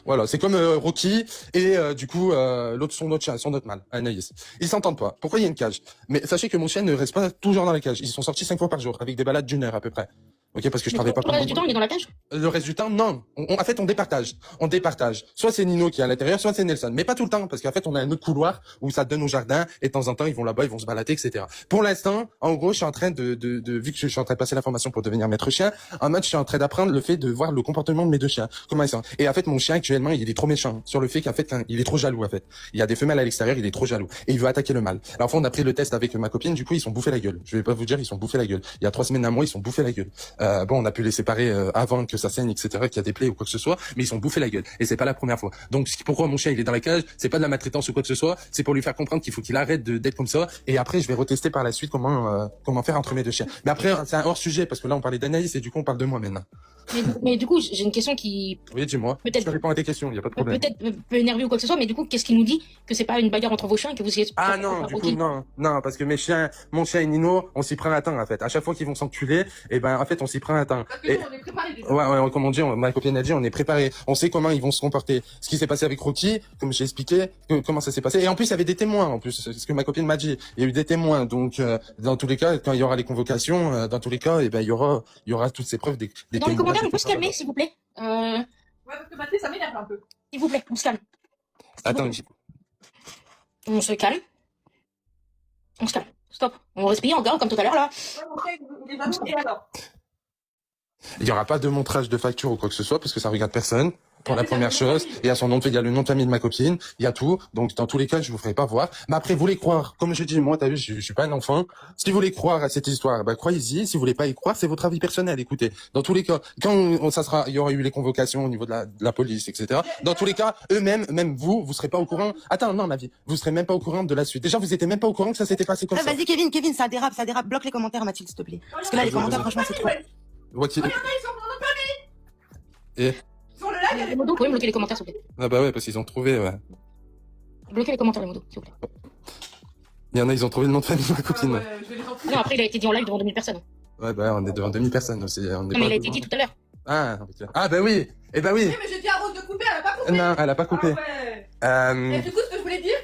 Voilà, c'est comme Rocky et du coup son autre chien, son autre mâle, Anaïs. Ils s'entendent pas. Pourquoi il y a une cage? Mais sachez que mon chien ne reste pas toujours dans la cage. Ils sont sortis 5 fois par jour avec des balades d'1 heure à peu près. Ok, parce que je travaille pas. Le reste du temps, il est dans la cage? Le reste du temps, non. En fait, on départage. On départage. Soit c'est Nino qui est à l'intérieur, soit c'est Nelson. Mais pas tout le temps, parce qu'en fait, on a un autre couloir où ça donne au jardin, et de temps en temps, ils vont là-bas, ils vont se balader, etc. Pour l'instant, en gros, je suis en train vu que je suis en train de passer la formation pour devenir maître chien, en mode, je suis en train d'apprendre le fait de voir le comportement de mes 2 chiens. Comment ils sont. Et en fait, mon chien, actuellement, il est trop méchant. Sur le fait qu'en fait, il est trop jaloux, en fait. Il y a des femelles à l'extérieur, il est trop jaloux. Et il veut attaquer le mâle. Alors, on a pris le test avec ma copine, du coup, ils sont bouffés la gueule. Je vais pas vous dire, ils sont bouffés la gueule. Il y a 3 semaines à moi, ils sont bouffés la gueule. Bon, on a pu les séparer avant que ça saigne, etc., qu'il y a des plaies ou quoi que ce soit, mais ils sont bouffés la gueule. Et c'est pas la première fois. Donc, pourquoi mon chien, il est dans la cage, c'est pas de la maltraitance ou quoi que ce soit, c'est pour lui faire comprendre qu'il faut qu'il arrête d'être comme ça. Et après, je vais retester par la suite comment faire entre mes 2 chiens. Mais après, c'est un hors sujet, parce que là, on parlait d'Anaïs et du coup, on parle de moi maintenant. Mais du coup, j'ai une question qui Oui, dis-moi. Peut-être- Je te réponds à tes questions, il y a pas de problème. peut-être peut énerver ou quoi que ce soit, mais du coup, qu'est-ce qui nous dit que c'est pas une bagarre entre vos chiens et que vous y êtes Ah non, du coup, non, parce que mon chien et Nino, on s'y prend à temps, en fait. À chaque fois qu'ils vont s'enculer, et ben, en fait, on s'y prend à temps. Parce que Et- nous, on est préparés déjà. Ouais, comme on dit, ma copine a dit, on est préparé. On sait comment ils vont se comporter. Ce qui s'est passé avec Rocky, comme j'ai expliqué, comment ça s'est passé. Et en plus, il y avait des témoins, en plus. C'est ce que ma copine m'a dit. Il y a eu des témoins. Donc, dans tous les cas, quand il y aura les convocations, dans tous les cas, et ben, il y aura toutes ces preuves des Dans les commentaires, on peut se témoignages. calmer, s'il vous plaît. Ouais, parce que Mathilde, ça m'énerve un peu. S'il vous plaît, on se calme. Attends, On se calme. On se calme. Stop. On respire, on regarde comme tout à l'heure, là. Ouais, mon frère, il est vraiment bien alors. il y aura pas de montrage de facture ou quoi que ce soit, parce que ça regarde personne. Pour la première chose, il y a son nom de, il y a le nom de famille de ma copine, il y a tout. Donc, dans tous les cas, je vous ferai pas voir. Mais après, vous voulez croire. Comme je dis, moi, t'as vu, je suis pas un enfant. Si vous voulez croire à cette histoire, bah, croyez-y. Si vous voulez pas y croire, c'est votre avis personnel. Écoutez. Dans tous les cas, quand il y aura eu les convocations au niveau de la police, etc. Dans tous les cas, eux-mêmes, même vous serez pas au courant. Attends, non, ma vie. Vous serez même pas au courant de la suite. Déjà, vous étiez même pas au courant que ça s'était passé comme ça. Vas-y, Kevin, ça dérape. Bloque les commentaires, Mathilde, s'il te plaît. Parce que là, les commentaires, franchement, c'est trop. What- Regardez, ils sont dans notre famille. Et- Sur le live, il y a des Les modos, vous pouvez bloquer les commentaires, s'il vous plaît. Ah bah ouais, parce qu'ils ont trouvé, ouais. Bloquez les commentaires, les modos, s'il vous plaît. Il y en a, ils ont trouvé le nom de famille de ma copine. Ouais, je vais les enfuir. Non, après, il a été dit en live devant 2000 personnes. Ouais, bah, on est devant 2000 personnes aussi. On est Non, pas mais il a été devant- dit tout à l'heure. Ah, ok. Ah, bah oui. Eh bah oui. Oui, mais j'ai dit à Rose de couper, elle a pas coupé. Non, elle a pas coupé. Ah ouais. Et du coup, ce que je voulais dire,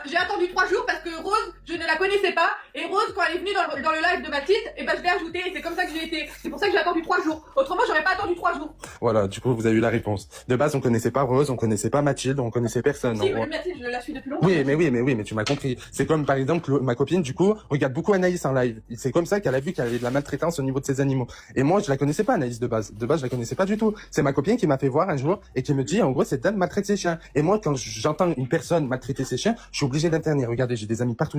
j'ai attendu 3 jours parce que Rose, je ne la connaissais pas. Et Rose, quand elle est venue dans le live de Mathilde, et ben je l'ai ajoutée et c'est comme ça que j'ai été. C'est pour ça que j'ai attendu 3 jours. Autrement, j'aurais pas attendu 3 jours. Voilà, du coup, vous avez eu la réponse. De base, on connaissait pas Rose, on connaissait pas Mathilde, on connaissait personne. Si, On- mais Mathilde, je la suis depuis longtemps. Oui, mais tu m'as compris. C'est comme, par exemple, ma copine, du coup, regarde beaucoup Anaïs en live. C'est comme ça qu'elle a vu qu'elle avait de la maltraitance au niveau de ses animaux. Et moi, je la connaissais pas, Anaïs, de base. De base, je la connaissais pas du tout. C'est ma copine qui m'a fait voir un jour et qui me dit, en gros, cette dame maltraite ses chiens. Et moi, quand j'entends une personne maltraiter ses chiens, je suis obligé d'intervenir. Regardez, j'ai des amis partout,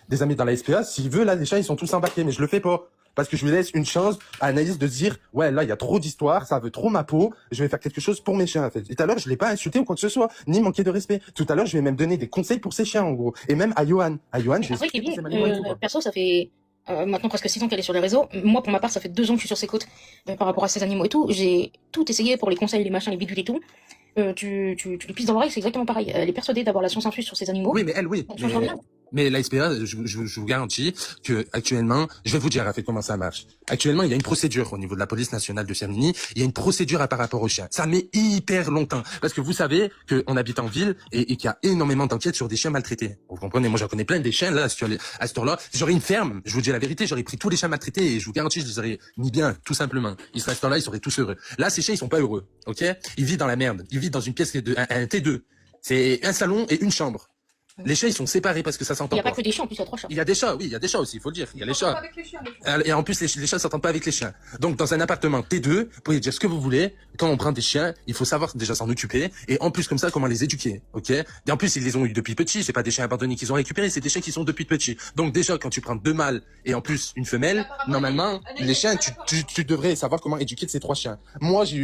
des amis dans la SPA. S'il veut, là, les chiens, ils sont tous embarqués, mais je le fais pas. Parce que je lui laisse une chance à Anaïs de se dire, ouais, là, il y a trop d'histoires, ça veut trop ma peau, je vais faire quelque chose pour mes chiens, en fait. Et tout à l'heure, je l'ai pas insulté ou quoi que ce soit, ni manqué de respect. Tout à l'heure, je vais même donner des conseils pour ses chiens, en gros. Et même à Johan. À Johan, je vais Après, expliquer Kevin, ses animaux et tout, quoi. perso, ça fait maintenant presque 6 ans qu'elle est sur les réseaux. Moi, pour ma part, ça fait 2 ans que je suis sur ses côtes par rapport à ses animaux et tout. J'ai tout essayé pour les conseils, les machins, les bidules et tout. Tu lui pisses dans l'oreille, c'est exactement pareil. Elle est persuadée d'avoir la science infuse sur ses animaux. Oui, mais elle, oui. On change rien. Mais la SPA, je vous garantis que actuellement, je vais vous dire en fait comment ça marche. Actuellement, il y a une procédure au niveau de la police nationale de Firminy. Il y a une procédure par rapport aux chiens. Ça met hyper longtemps parce que vous savez qu'on habite en ville et qu'il y a énormément d'enquêtes sur des chiens maltraités. Vous comprenez? Moi, j'en connais plein des chiens là. À ce temps-là, si j'aurais une ferme, je vous dis la vérité, j'aurais pris tous les chiens maltraités et je vous garantis, je les aurais mis bien, tout simplement. Ils seraient à ce temps-là, ils seraient tous heureux. Là, ces chiens, ils sont pas heureux. Ok? Ils vivent dans la merde. Ils vivent dans une pièce de un T2. C'est un salon et une chambre. Les chats, ils sont séparés parce que ça Il s'entend n'y a pas. pas que des chiens, en plus, il y a 3 chats. Il y a des chats, oui, il y a des chats aussi, il faut le dire. Il y a les chats. Avec les chiens, les chiens. Et en plus, les chats s'entendent pas avec les chiens. Donc, dans un appartement T2, vous pouvez dire ce que vous voulez. Quand on prend des chiens, il faut savoir déjà s'en occuper. Et en plus, comme ça, comment les éduquer, ok? Et en plus, ils les ont eu depuis petits. C'est pas des chiens abandonnés qu'ils ont récupérés, c'est des chiens qui sont depuis petits. Donc, déjà, quand tu prends 2 mâles et en plus une femelle, normalement, les chiens, tu devrais savoir comment éduquer ces 3 chiens. Moi, j'ai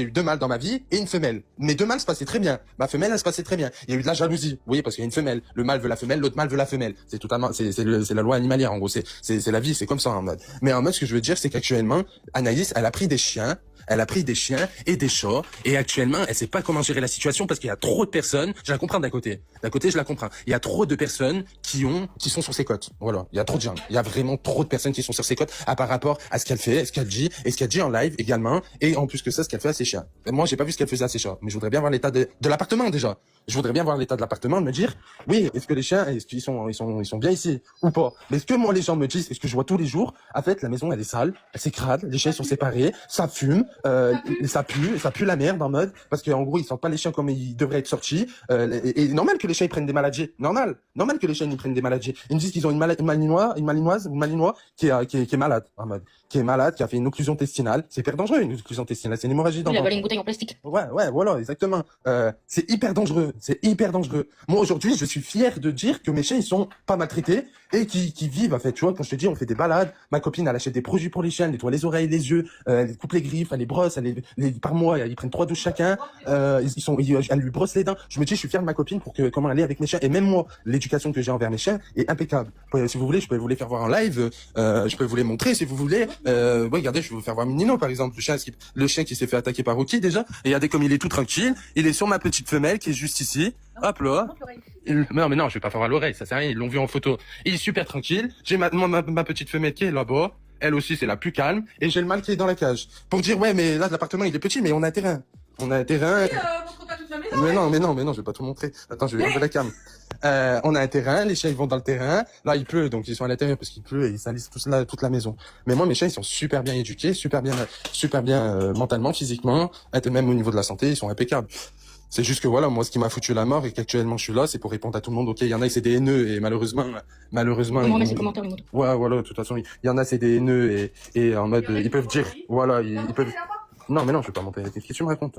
eu 2 mâles dans ma vie et une femelle. Mes 2 mâles se passaient très bien. Ma femelle, elle se passait très bien. Il y a eu de la jalousie, vous voyez, parce qu'il y a une femelle. Le mâle veut la femelle, l'autre mâle veut la femelle. C'est totalement, c'est la loi animalière, en gros. C'est la vie, c'est comme ça, en mode. Mais en mode, ce que je veux dire, c'est qu'actuellement, Anaïs, elle a pris des chiens. Elle a pris des chiens et des chats et actuellement, elle sait pas comment gérer la situation parce qu'il y a trop de personnes. Je la comprends d'un côté. D'un côté, je la comprends. Il y a trop de personnes qui sont sur ses côtes. Voilà. Il y a trop de gens. Il y a vraiment trop de personnes qui sont sur ses côtes par rapport à ce qu'elle fait, ce qu'elle dit et ce qu'elle dit en live également. Et en plus que ça, ce qu'elle fait à ses chiens. Moi, j'ai pas vu ce qu'elle faisait à ses chats, mais je voudrais bien voir l'état de l'appartement déjà. Je voudrais bien voir l'état de l'appartement, de me dire, oui, est-ce que les chiens, est-ce qu'ils sont bien ici ou pas? Mais est-ce que moi, les gens me disent, est-ce que je vois tous les jours, en fait, la maison, elle est sale, elle s'écrade, les chiens sont séparés, ça fume, ça pue la merde en mode, parce qu'en gros, ils sortent pas les chiens comme ils devraient être sortis, et normal que les chiens, ils prennent des maladies. Normal que les chiens, ils prennent des maladies. Ils me disent qu'ils ont une malinoise ou malinois qui est malade, en mode, qui a fait une occlusion intestinale. C'est hyper dangereux, une occlusion intestinale, c'est une hémorragie Il a d'enfant. avalé une bouteille en plastique. Ouais, voilà, exactement. C'est hyper dangereux. Moi, aujourd'hui, je suis fier de dire que mes chiens, ils sont pas maltraités et qui vivent, en fait. Tu vois, quand je te dis, on fait des balades, ma copine, elle achète des produits pour les chiens, elle nettoie les oreilles, les yeux, elle coupe les griffes, elle les brosse, par mois, ils prennent 3 douches chacun, elle lui brosse les dents. Je me dis, je suis fier de ma copine pour comment elle est avec mes chiens. Et même moi, l'éducation que j'ai envers mes chiens est impeccable. Si vous voulez, je peux vous les faire voir en live, je peux vous les montrer si vous voulez. Regardez, je vais vous faire voir Nino, par exemple, le chien qui s'est fait attaquer par Rocky déjà. Et regardez comme il est tout tranquille. Il est sur ma petite femelle qui est juste ici. Hop là. Mais non, je vais pas faire à l'oreille, ça sert à rien, ils l'ont vu en photo. Il est super tranquille. J'ai ma petite femelle qui est là-bas. Elle aussi, c'est la plus calme. Et j'ai le mâle qui est dans la cage. Pour dire, ouais, mais là, l'appartement, il est petit, mais on a un terrain. Montre pas toute la maison. Mais non, je vais pas tout montrer. Attends, je vais enlever la cam. On a un terrain, les chiens ils vont dans le terrain. Là, il pleut, donc ils sont à l'intérieur parce qu'il pleut et ils salissent toute la maison. Mais moi, mes chiens, ils sont super bien éduqués, super bien mentalement, physiquement, et même au niveau de la santé, ils sont impeccables. C'est juste que voilà, moi, ce qui m'a foutu la mort et qu'actuellement je suis là, c'est pour répondre à tout le monde. Ok, il y en a, c'est des haineux et malheureusement. On laisse les commentaires, Nino. Ouais, voilà, de toute façon, il y en a, c'est des haineux et en mode, ils peuvent dire, voilà, ils peuvent. Non, mais non, je vais pas monter. Qu'est-ce que tu me racontes?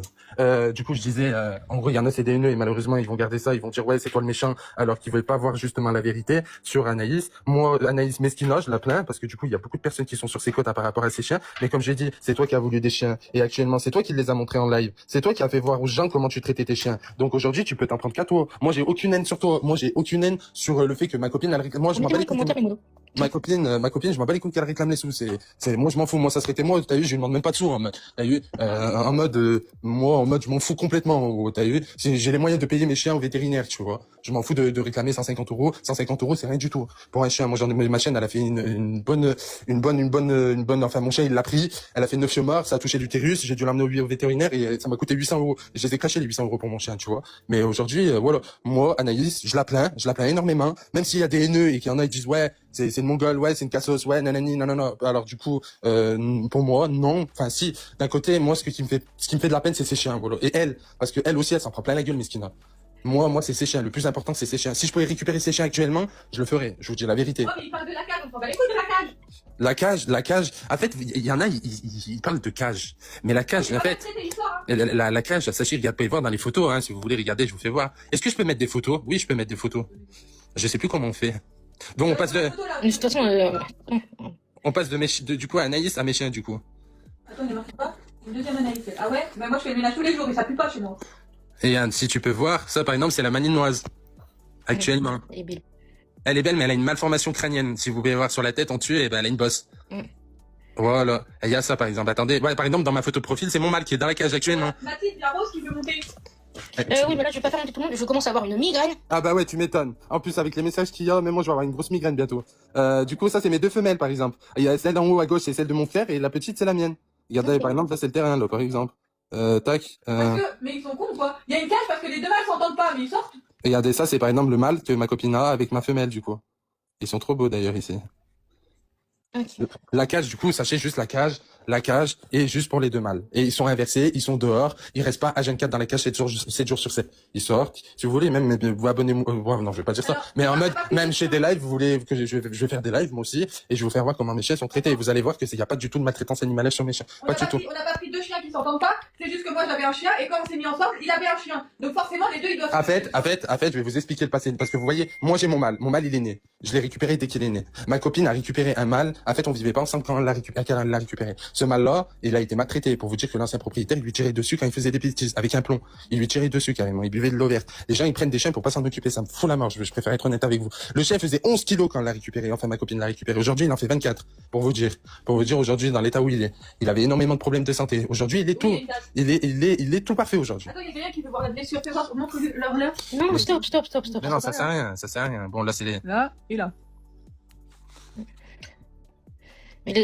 Du coup, je disais, en gros, il y en a, c'est des haineux et malheureusement, ils vont garder ça. Ils vont dire, ouais, c'est toi le méchant, alors qu'ils veulent pas voir justement la vérité sur Anaïs. Moi, Anaïs Mesquina, je la plains parce que du coup, il y a beaucoup de personnes qui sont sur ses côtes par rapport à ces chiens. Mais comme j'ai dit, c'est toi qui as voulu des chiens et actuellement, c'est toi qui les as montrés en live. C'est toi qui as fait voir aux gens comment tu traitais tes chiens. Donc aujourd'hui, tu peux t'en prendre qu'à toi. Moi, j'ai aucune haine sur toi. Moi, j'ai aucune haine sur le fait que ma copine, moi, je m'en bats les couilles. Ma copine, je m'en bats les couilles qu'elle réclame les sous. Moi, je m'en fous. Moi, ça serait moi. T'as vu, je lui demande même pas de sous. T'as vu, moi, en mode, je m'en fous complètement. T'as vu, j'ai les moyens de payer mes chiens au vétérinaire, tu vois. Je m'en fous de réclamer 150 euros. 150 euros, c'est rien du tout pour un chien. Moi, ma chienne, elle a fait une bonne. Enfin, mon chien, il l'a pris. Elle a fait 9 morts. Ça a touché l'utérus. J'ai dû l'emmener au vétérinaire et ça m'a coûté 800 euros. Et je les ai cachés les 800 euros pour mon chien, tu vois. Mais aujourd'hui, voilà. Moi, Anaïs, je la plains énormément. Même s'il y a des haineux et qu'il y en a qui disent, ouais, c'est une mongole, ouais, c'est une cassos, ouais, nanani, non. Alors, du coup, pour moi, non. Enfin, si. D'un côté, moi, ce qui me fait de la peine, c'est ses chiens, voilà. Et elle, parce que elle aussi, elle s'en prend plein la gueule, Miskina. Moi, c'est ses chiens. Le plus important, c'est ses chiens. Si je pouvais récupérer ses chiens actuellement, je le ferais. Je vous dis la vérité. Oh, mais il parle de la cage, on s'en bat les couilles de la cage. La cage. En fait, il y en a, ils parlent de cage. Mais la cage, en fait, la cage, sachez, regarde, vous pouvez voir dans les photos, hein, si vous voulez regarder, je vous fais voir. Est-ce que je peux mettre des photos? Oui, je peux mettre des photos. Je sais plus comment on fait. Bon, on passe de... De toute façon, On passe du coup à Anaïs à mes chiens, du coup. Attends, ne marque pas. Une deuxième Anaïs. Ah ouais? Bah moi, je fais le ménage tous les jours et ça pue pas chez moi. Et Anne, si tu peux voir, ça par exemple, c'est la malinoise. Actuellement. Elle est belle, mais elle a une malformation crânienne. Si vous pouvez voir sur la tête en dessus, et ben elle a une bosse. Voilà. Et il y a ça par exemple. Attendez, ouais, par exemple, dans ma photo de profil, c'est mon mâle qui est dans la cage actuellement. Mathilde, il y a Rose qui veut monter. oui, mais là, je vais pas faire monter tout le monde. Je commence à avoir une migraine. Ah bah ouais, tu m'étonnes. En plus, avec les messages qu'il y a, même moi, je vais avoir une grosse migraine bientôt. Du coup, ça, c'est mes 2 femelles, par exemple. Il y a celle en haut à gauche, c'est celle de mon frère, et la petite, c'est la mienne. Regardez, par exemple, là, c'est le terrain, là, par exemple. Tac. Mais ils sont cons ou quoi? Il y a une cage parce que les deux mâles s'entendent pas, mais ils sortent. Regardez, ça, c'est par exemple le mâle que ma copine a avec ma femelle, du coup. Ils sont trop beaux, d'ailleurs, ici. Okay. La cage, du coup, sachez juste la cage est juste pour les 2 mâles. Et ils sont inversés, ils sont dehors, ils restent pas H24 dans la cage 7 jours sur 7. Ils sortent. Si vous voulez, même vous abonnez-moi. Non, je vais pas dire ça. Alors, mais en mode, même chez des lives, vous voulez que je vais faire des lives moi aussi, et je vais vous faire voir comment mes chiens sont traités. Et vous allez voir que il y a pas du tout de maltraitance animale sur mes chiens. Pas du tout. On n'a pas pris 2 chiens qui s'entendent pas. C'est juste que moi j'avais un chien et quand on s'est mis ensemble, il avait un chien. Donc forcément les deux ils doivent. En fait, je vais vous expliquer le passé parce que vous voyez, moi j'ai mon mâle. Mon mâle il est né. Je l'ai récupéré dès qu'il est né. Ma copine a récupéré un mâle. En fait, on vivait pas ensemble quand elle l'a récupéré. Ce mâle-là, il a été maltraité. Pour vous dire que l'ancien propriétaire, il lui tirait dessus quand il faisait des bêtises, avec un plomb. Il lui tirait dessus carrément. Il buvait de l'eau verte. Les gens, ils prennent des chiens pour pas s'en occuper. Ça me fout la mort. Je préfère être honnête avec vous. Le chien faisait 11 kilos quand on l'a récupéré. Enfin, ma copine l'a récupéré. Aujourd'hui, il en fait 24. Pour vous dire. Pour vous dire aujourd'hui, dans l'état où il est. Il avait énormément de problèmes de santé. Aujourd'hui, il est tout, il est tout parfait aujourd'hui. Attends, il y a quelqu'un qui veut voir la blessure. Fais voir, montre-lui leur. Non, stop. Mais non, ça sert à rien. Ça sert à rien. Bon, là, c'est les... Là et là. Mais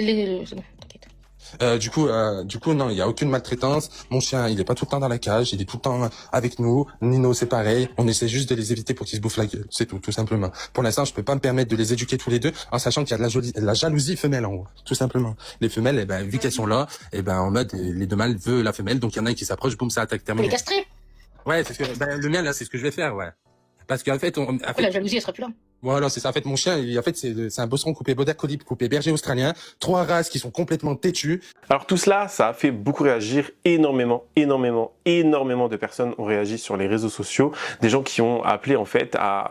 c'est bon, t'inquiète. Du coup, non, il y a aucune maltraitance. Mon chien, il est pas tout le temps dans la cage, il est tout le temps avec nous. Nino, c'est pareil. On essaie juste de les éviter pour qu'ils se bouffent la gueule. C'est tout simplement. Pour l'instant, je peux pas me permettre de les éduquer tous les deux, en sachant qu'il y a de la jalousie femelle en haut. Tout simplement. Les femelles, eh ben, vu qu'elles sont là, eh ben, en mode, les deux mâles veulent la femelle, donc il y en a un qui s'approche, boum, ça attaque Faut terminé. les castrer. Ouais, c'est ce que, ben, le mien, là, c'est ce que je vais faire, ouais. Parce qu'en fait, Après, la jalousie, elle sera plus là. voilà, c'est ça. En fait, mon chien, en fait, c'est un bosseron coupé border collie, coupé berger australien. 3 races qui sont complètement têtues. Alors tout cela, ça a fait beaucoup réagir, énormément de personnes ont réagi sur les réseaux sociaux, des gens qui ont appelé en fait à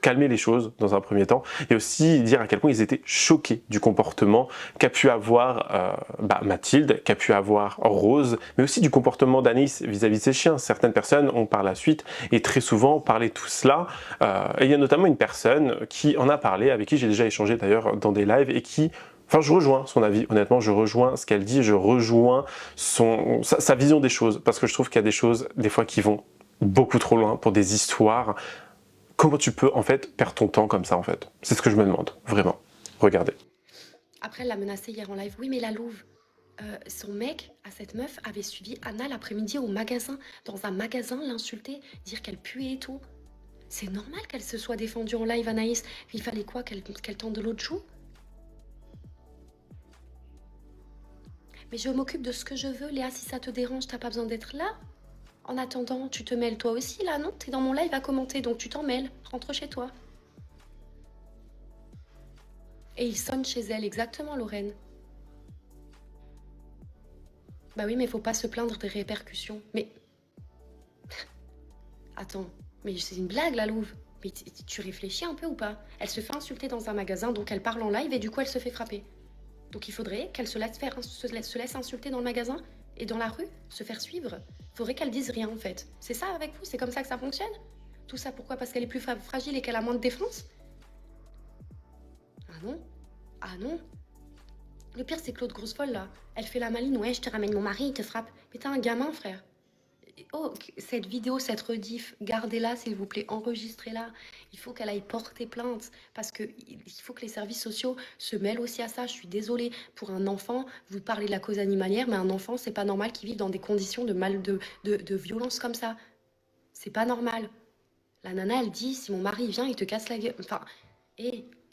calmer les choses dans un premier temps, et aussi dire à quel point ils étaient choqués du comportement qu'a pu avoir Mathilde, qu'a pu avoir Rose, mais aussi du comportement d'Anaïs vis-à-vis de ses chiens. Certaines personnes ont par la suite et très souvent parlé de tout cela, et il y a notamment une personne qui en a parlé, avec qui j'ai déjà échangé d'ailleurs dans des lives, et qui... Enfin, je rejoins son avis, honnêtement, je rejoins ce qu'elle dit, je rejoins sa vision des choses, parce que je trouve qu'il y a des choses, des fois, qui vont beaucoup trop loin pour des histoires. Comment tu peux, en fait, perdre ton temps comme ça, en fait? C'est ce que je me demande, vraiment. Regardez. Après, elle l'a menacée hier en live. Oui, mais la louve, son mec, à cette meuf, avait suivi Anna l'après-midi au magasin, dans un magasin, l'insulter, dire qu'elle puait et tout. C'est normal qu'elle se soit défendue en live, Anaïs. Il fallait quoi, qu'elle tente de l'autre joue? Mais je m'occupe de ce que je veux, Léa, si ça te dérange, t'as pas besoin d'être là. En attendant, tu te mêles toi aussi, là, non? T'es dans mon live à commenter, donc tu t'en mêles. Rentre chez toi. Et il sonne chez elle, exactement, Lorraine. Bah oui, mais faut pas se plaindre des répercussions. Mais... Attends, mais c'est une blague, la louve. Mais tu réfléchis un peu ou pas? Elle se fait insulter dans un magasin, donc elle parle en live et du coup elle se fait frapper. Donc il faudrait qu'elle se laisse insulter dans le magasin et dans la rue, se faire suivre. Il faudrait qu'elle dise rien en fait. C'est ça avec vous? C'est comme ça que ça fonctionne? Tout ça pourquoi? Parce qu'elle est plus fragile et qu'elle a moins de défense? Ah non? Ah non? Le pire c'est que l'autre grosse folle là, elle fait la maline. Ouais, je te ramène mon mari, il te frappe. Mais t'es un gamin, frère. Oh, cette vidéo, cette rediff, gardez-la s'il vous plaît, enregistrez-la. Il faut qu'elle aille porter plainte parce qu'il faut que les services sociaux se mêlent aussi à ça. Je suis désolée pour un enfant, vous parlez de la cause animalière, mais un enfant, c'est pas normal qu'il vive dans des conditions de violence comme ça. C'est pas normal. La nana, elle dit, si mon mari vient, il te casse la gueule. Enfin,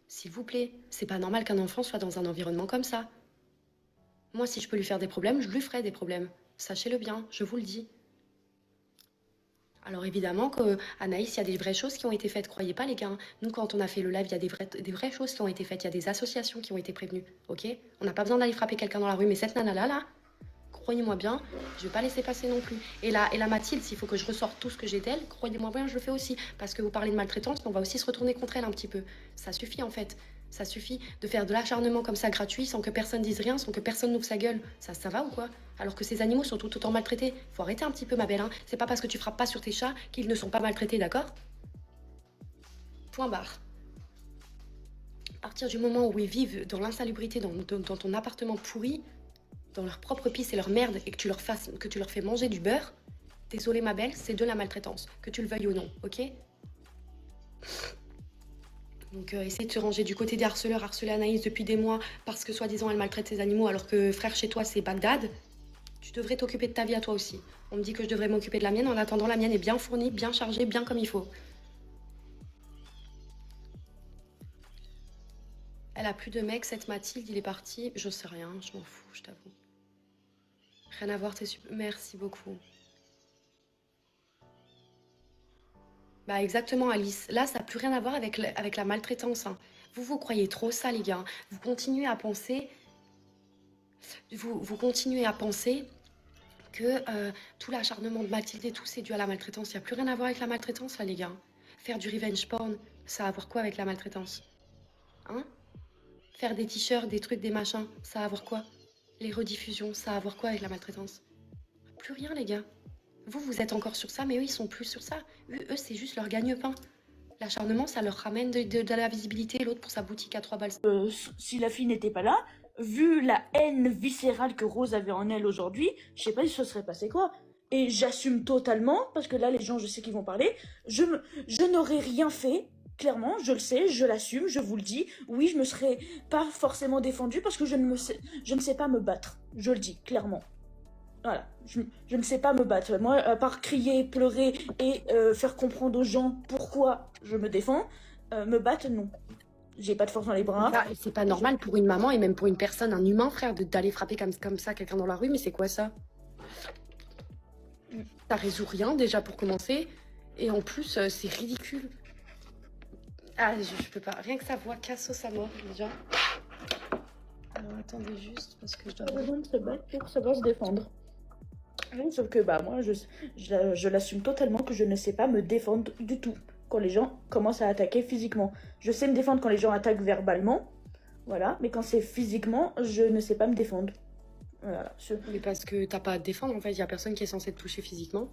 s'il vous plaît, c'est pas normal qu'un enfant soit dans un environnement comme ça. Moi, si je peux lui faire des problèmes, je lui ferai des problèmes. Sachez-le bien, je vous le dis. Alors évidemment qu'Anaïs, il y a des vraies choses qui ont été faites, croyez pas les gars. Nous, quand on a fait le live, il y a des vraies choses qui ont été faites, il y a des associations qui ont été prévenues, ok? On n'a pas besoin d'aller frapper quelqu'un dans la rue, mais cette nana-là, croyez-moi bien, je vais pas laisser passer non plus. Et la Mathilde, s'il faut que je ressorte tout ce que j'ai d'elle, croyez-moi bien, je le fais aussi. Parce que vous parlez de maltraitance, mais on va aussi se retourner contre elle un petit peu. Ça suffit en fait. Ça suffit de faire de l'acharnement comme ça gratuit, sans que personne dise rien, sans que personne n'ouvre sa gueule. Ça va ou quoi? Alors que ces animaux sont tout autant maltraités. Faut arrêter un petit peu, ma belle, hein. C'est pas parce que tu frappes pas sur tes chats qu'ils ne sont pas maltraités, d'accord? Point barre. À partir du moment où ils vivent dans l'insalubrité, dans ton appartement pourri, dans leur propre pisse et leur merde, et que tu leur fais manger du beurre, désolé ma belle, c'est de la maltraitance, que tu le veuilles ou non, ok? Donc essaye de te ranger du côté des harceleurs, harceler Anaïs depuis des mois parce que soi-disant elle maltraite ses animaux alors que frère chez toi c'est Bagdad. Tu devrais t'occuper de ta vie à toi aussi. On me dit que je devrais m'occuper de la mienne, en attendant la mienne est bien fournie, bien chargée, bien comme il faut. Elle a plus de mecs, cette Mathilde, il est parti, je sais rien, je m'en fous, je t'avoue. Rien à voir, t'es super... Merci beaucoup. Bah exactement Alice, là ça n'a plus rien à voir avec la maltraitance. Hein. Vous croyez trop ça les gars. Vous continuez à penser... Vous continuez à penser que tout l'acharnement de Mathilde et tout c'est dû à la maltraitance. Il n'y a plus rien à voir avec la maltraitance là les gars. Faire du revenge porn, ça a à voir quoi avec la maltraitance? Hein? Faire des t-shirts, des trucs, des machins, ça a à voir quoi? Les rediffusions, ça a à voir quoi avec la maltraitance? Plus rien, les gars. Vous êtes encore sur ça, mais eux, ils sont plus sur ça. Eux, c'est juste leur gagne-pain. L'acharnement, ça leur ramène de la visibilité, l'autre pour sa boutique à 3 balles. Si la fille n'était pas là, vu la haine viscérale que Rose avait en elle aujourd'hui, je sais pas si ce serait passé quoi. Et j'assume totalement, parce que là, les gens, je sais qu'ils vont parler, je n'aurais rien fait, clairement, je le sais, je l'assume, je vous le dis. Oui, je me serais pas forcément défendue parce que je ne sais pas me battre. Je le dis, clairement. Voilà, je ne sais pas me battre. Moi, à part crier, pleurer et faire comprendre aux gens pourquoi je me défends, me battre, non. J'ai pas de force dans les bras. C'est pas normal pour une maman et même pour une personne, un humain, frère, d'aller frapper comme ça quelqu'un dans la rue, mais c'est quoi ça? Ça résout rien déjà pour commencer. Et en plus, c'est ridicule. Ah, je peux pas. Rien que sa voix cassos à mort, déjà. Alors attendez juste, parce que je dois... Pas besoin de se battre pour savoir se défendre. Sauf que bah moi, je l'assume totalement que je ne sais pas me défendre du tout quand les gens commencent à attaquer physiquement. Je sais me défendre quand les gens attaquent verbalement, voilà, mais quand c'est physiquement, je ne sais pas me défendre. Voilà. Mais parce que t'as pas à te défendre, en fait, il y a personne qui est censé te toucher physiquement.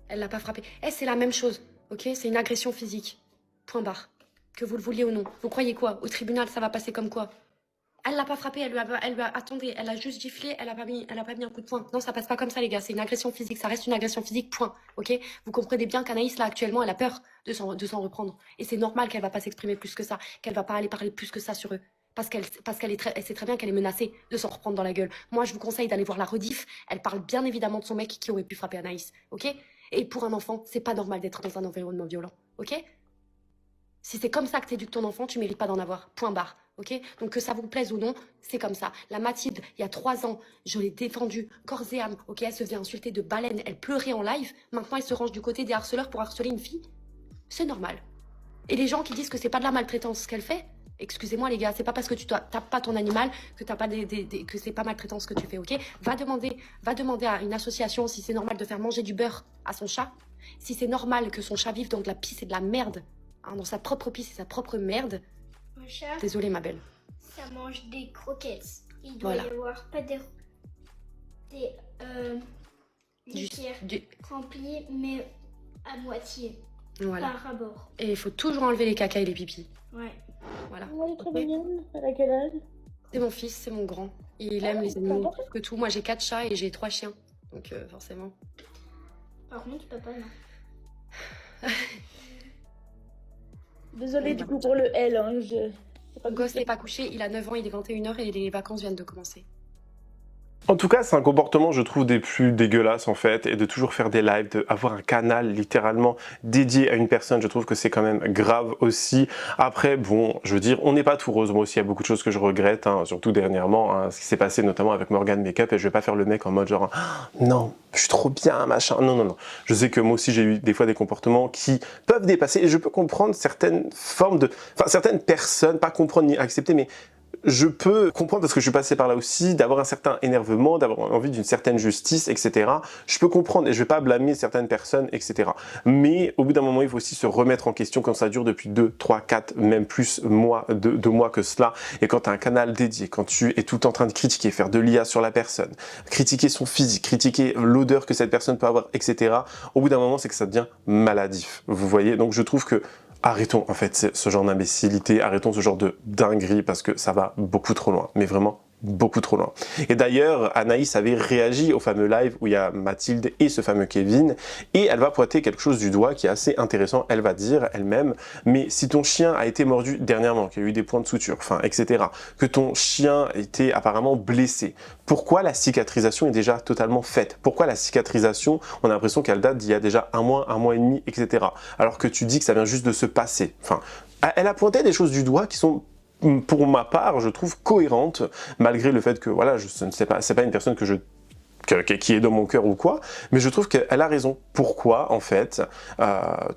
Elle l'a pas frappé. C'est la même chose, ok? C'est une agression physique. Point barre. Que vous le vouliez ou non. Vous croyez quoi? Au tribunal, ça va passer comme quoi? Elle l'a pas frappé, attendez, elle a juste giflé, elle a pas mis un coup de poing. Non, ça passe pas comme ça, les gars, c'est une agression physique, ça reste une agression physique, point, ok? Vous comprenez bien qu'Anaïs, là, actuellement, elle a peur de s'en reprendre. Et c'est normal qu'elle va pas s'exprimer plus que ça, qu'elle va pas aller parler plus que ça sur eux. Parce qu'elle sait très bien qu'elle est menacée de s'en reprendre dans la gueule. Moi, je vous conseille d'aller voir la rediff, elle parle bien évidemment de son mec qui aurait pu frapper Anaïs, ok? Et pour un enfant, c'est pas normal d'être dans un environnement violent, ok? Si c'est comme ça que t'éduques ton enfant, tu mérites pas d'en avoir. Point barre. Ok? Donc que ça vous plaise ou non, c'est comme ça. La Mathilde, il y a 3 ans, je l'ai défendue corps et âme. Ok? Elle se faisait insulter de baleine, elle pleurait en live. Maintenant, elle se range du côté des harceleurs pour harceler une fille. C'est normal. Et les gens qui disent que c'est pas de la maltraitance ce qu'elle fait, excusez-moi les gars, c'est pas parce que tu tapes pas ton animal que t'as pas que c'est pas maltraitance ce que tu fais. Ok? Va demander à une association si c'est normal de faire manger du beurre à son chat. Si c'est normal que son chat vive dans de la pisse et de la merde. Dans sa propre pisse et sa propre merde. Mon chat, désolée ma belle. Ça mange des croquettes. Il doit y avoir pas des litières remplies, mais à moitié. Voilà. Par abord. Et il faut toujours enlever les caca et les pipis. Ouais. Voilà. Elle est trop mignonne. Elle a quel âge? C'est mon fils, c'est mon grand. Il aime les animaux plus que tout. Moi j'ai 4 chats et j'ai 3 chiens. Donc forcément. Par contre, papa non. Désolée du coup pour le L, hein, Le gosse n'est pas couché, il a 9 ans, il est 21h et les vacances viennent de commencer. En tout cas, c'est un comportement, je trouve, des plus dégueulasses en fait, et de toujours faire des lives, d'avoir un canal littéralement dédié à une personne, je trouve que c'est quand même grave aussi. Après, bon, je veux dire, on n'est pas tout rose, moi aussi, il y a beaucoup de choses que je regrette, hein, surtout dernièrement, hein, ce qui s'est passé notamment avec Morgan Makeup, et je vais pas faire le mec en mode genre, non, je suis trop bien, machin, non, non, non. Je sais que moi aussi, j'ai eu des fois des comportements qui peuvent dépasser, et je peux comprendre certaines formes de, enfin, certaines personnes, pas comprendre ni accepter, mais je peux comprendre, parce que je suis passé par là aussi, d'avoir un certain énervement, d'avoir envie d'une certaine justice, etc. Je peux comprendre et je vais pas blâmer certaines personnes, etc. Mais au bout d'un moment, il faut aussi se remettre en question quand ça dure depuis 2, 3, 4, même plus mois, 2 mois que cela. Et quand tu as un canal dédié, quand tu es tout le temps en train de critiquer, faire de l'IA sur la personne, critiquer son physique, critiquer l'odeur que cette personne peut avoir, etc. Au bout d'un moment, c'est que ça devient maladif. Vous voyez? Donc je trouve que arrêtons en fait ce genre d'imbécilité, arrêtons ce genre de dinguerie parce que ça va beaucoup trop loin, mais vraiment beaucoup trop loin. Et d'ailleurs, Anaïs avait réagi au fameux live où il y a Mathilde et ce fameux Kevin, et elle va pointer quelque chose du doigt qui est assez intéressant. Elle va dire elle-même, mais si ton chien a été mordu dernièrement, qu'il y a eu des points de suture, enfin, etc., que ton chien était apparemment blessé, pourquoi la cicatrisation est déjà totalement faite? Pourquoi la cicatrisation, on a l'impression qu'elle date d'il y a déjà un mois et demi, etc., alors que tu dis que ça vient juste de se passer? Enfin, elle a pointé des choses du doigt qui sont, pour ma part, je trouve cohérente, malgré le fait que, voilà, je ne sais pas, c'est pas une personne qui est dans mon cœur ou quoi, mais je trouve qu'elle a raison. Pourquoi, en fait,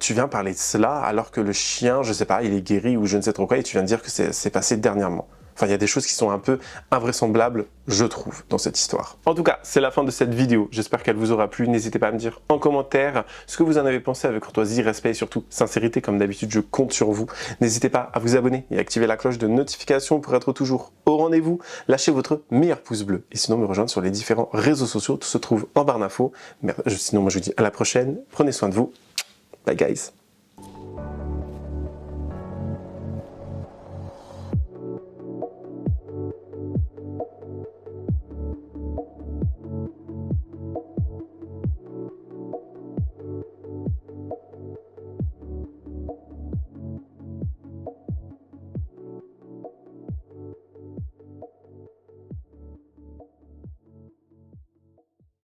tu viens parler de cela alors que le chien, je sais pas, il est guéri ou je ne sais trop quoi, et tu viens de dire que c'est passé dernièrement? Enfin, il y a des choses qui sont un peu invraisemblables, je trouve, dans cette histoire. En tout cas, c'est la fin de cette vidéo. J'espère qu'elle vous aura plu. N'hésitez pas à me dire en commentaire ce que vous en avez pensé avec courtoisie, respect et surtout sincérité. Comme d'habitude, je compte sur vous. N'hésitez pas à vous abonner et activer la cloche de notification pour être toujours au rendez-vous. Lâchez votre meilleur pouce bleu. Et sinon, me rejoindre sur les différents réseaux sociaux. Tout se trouve en barre d'infos. Sinon, moi, je vous dis à la prochaine. Prenez soin de vous. Bye, guys.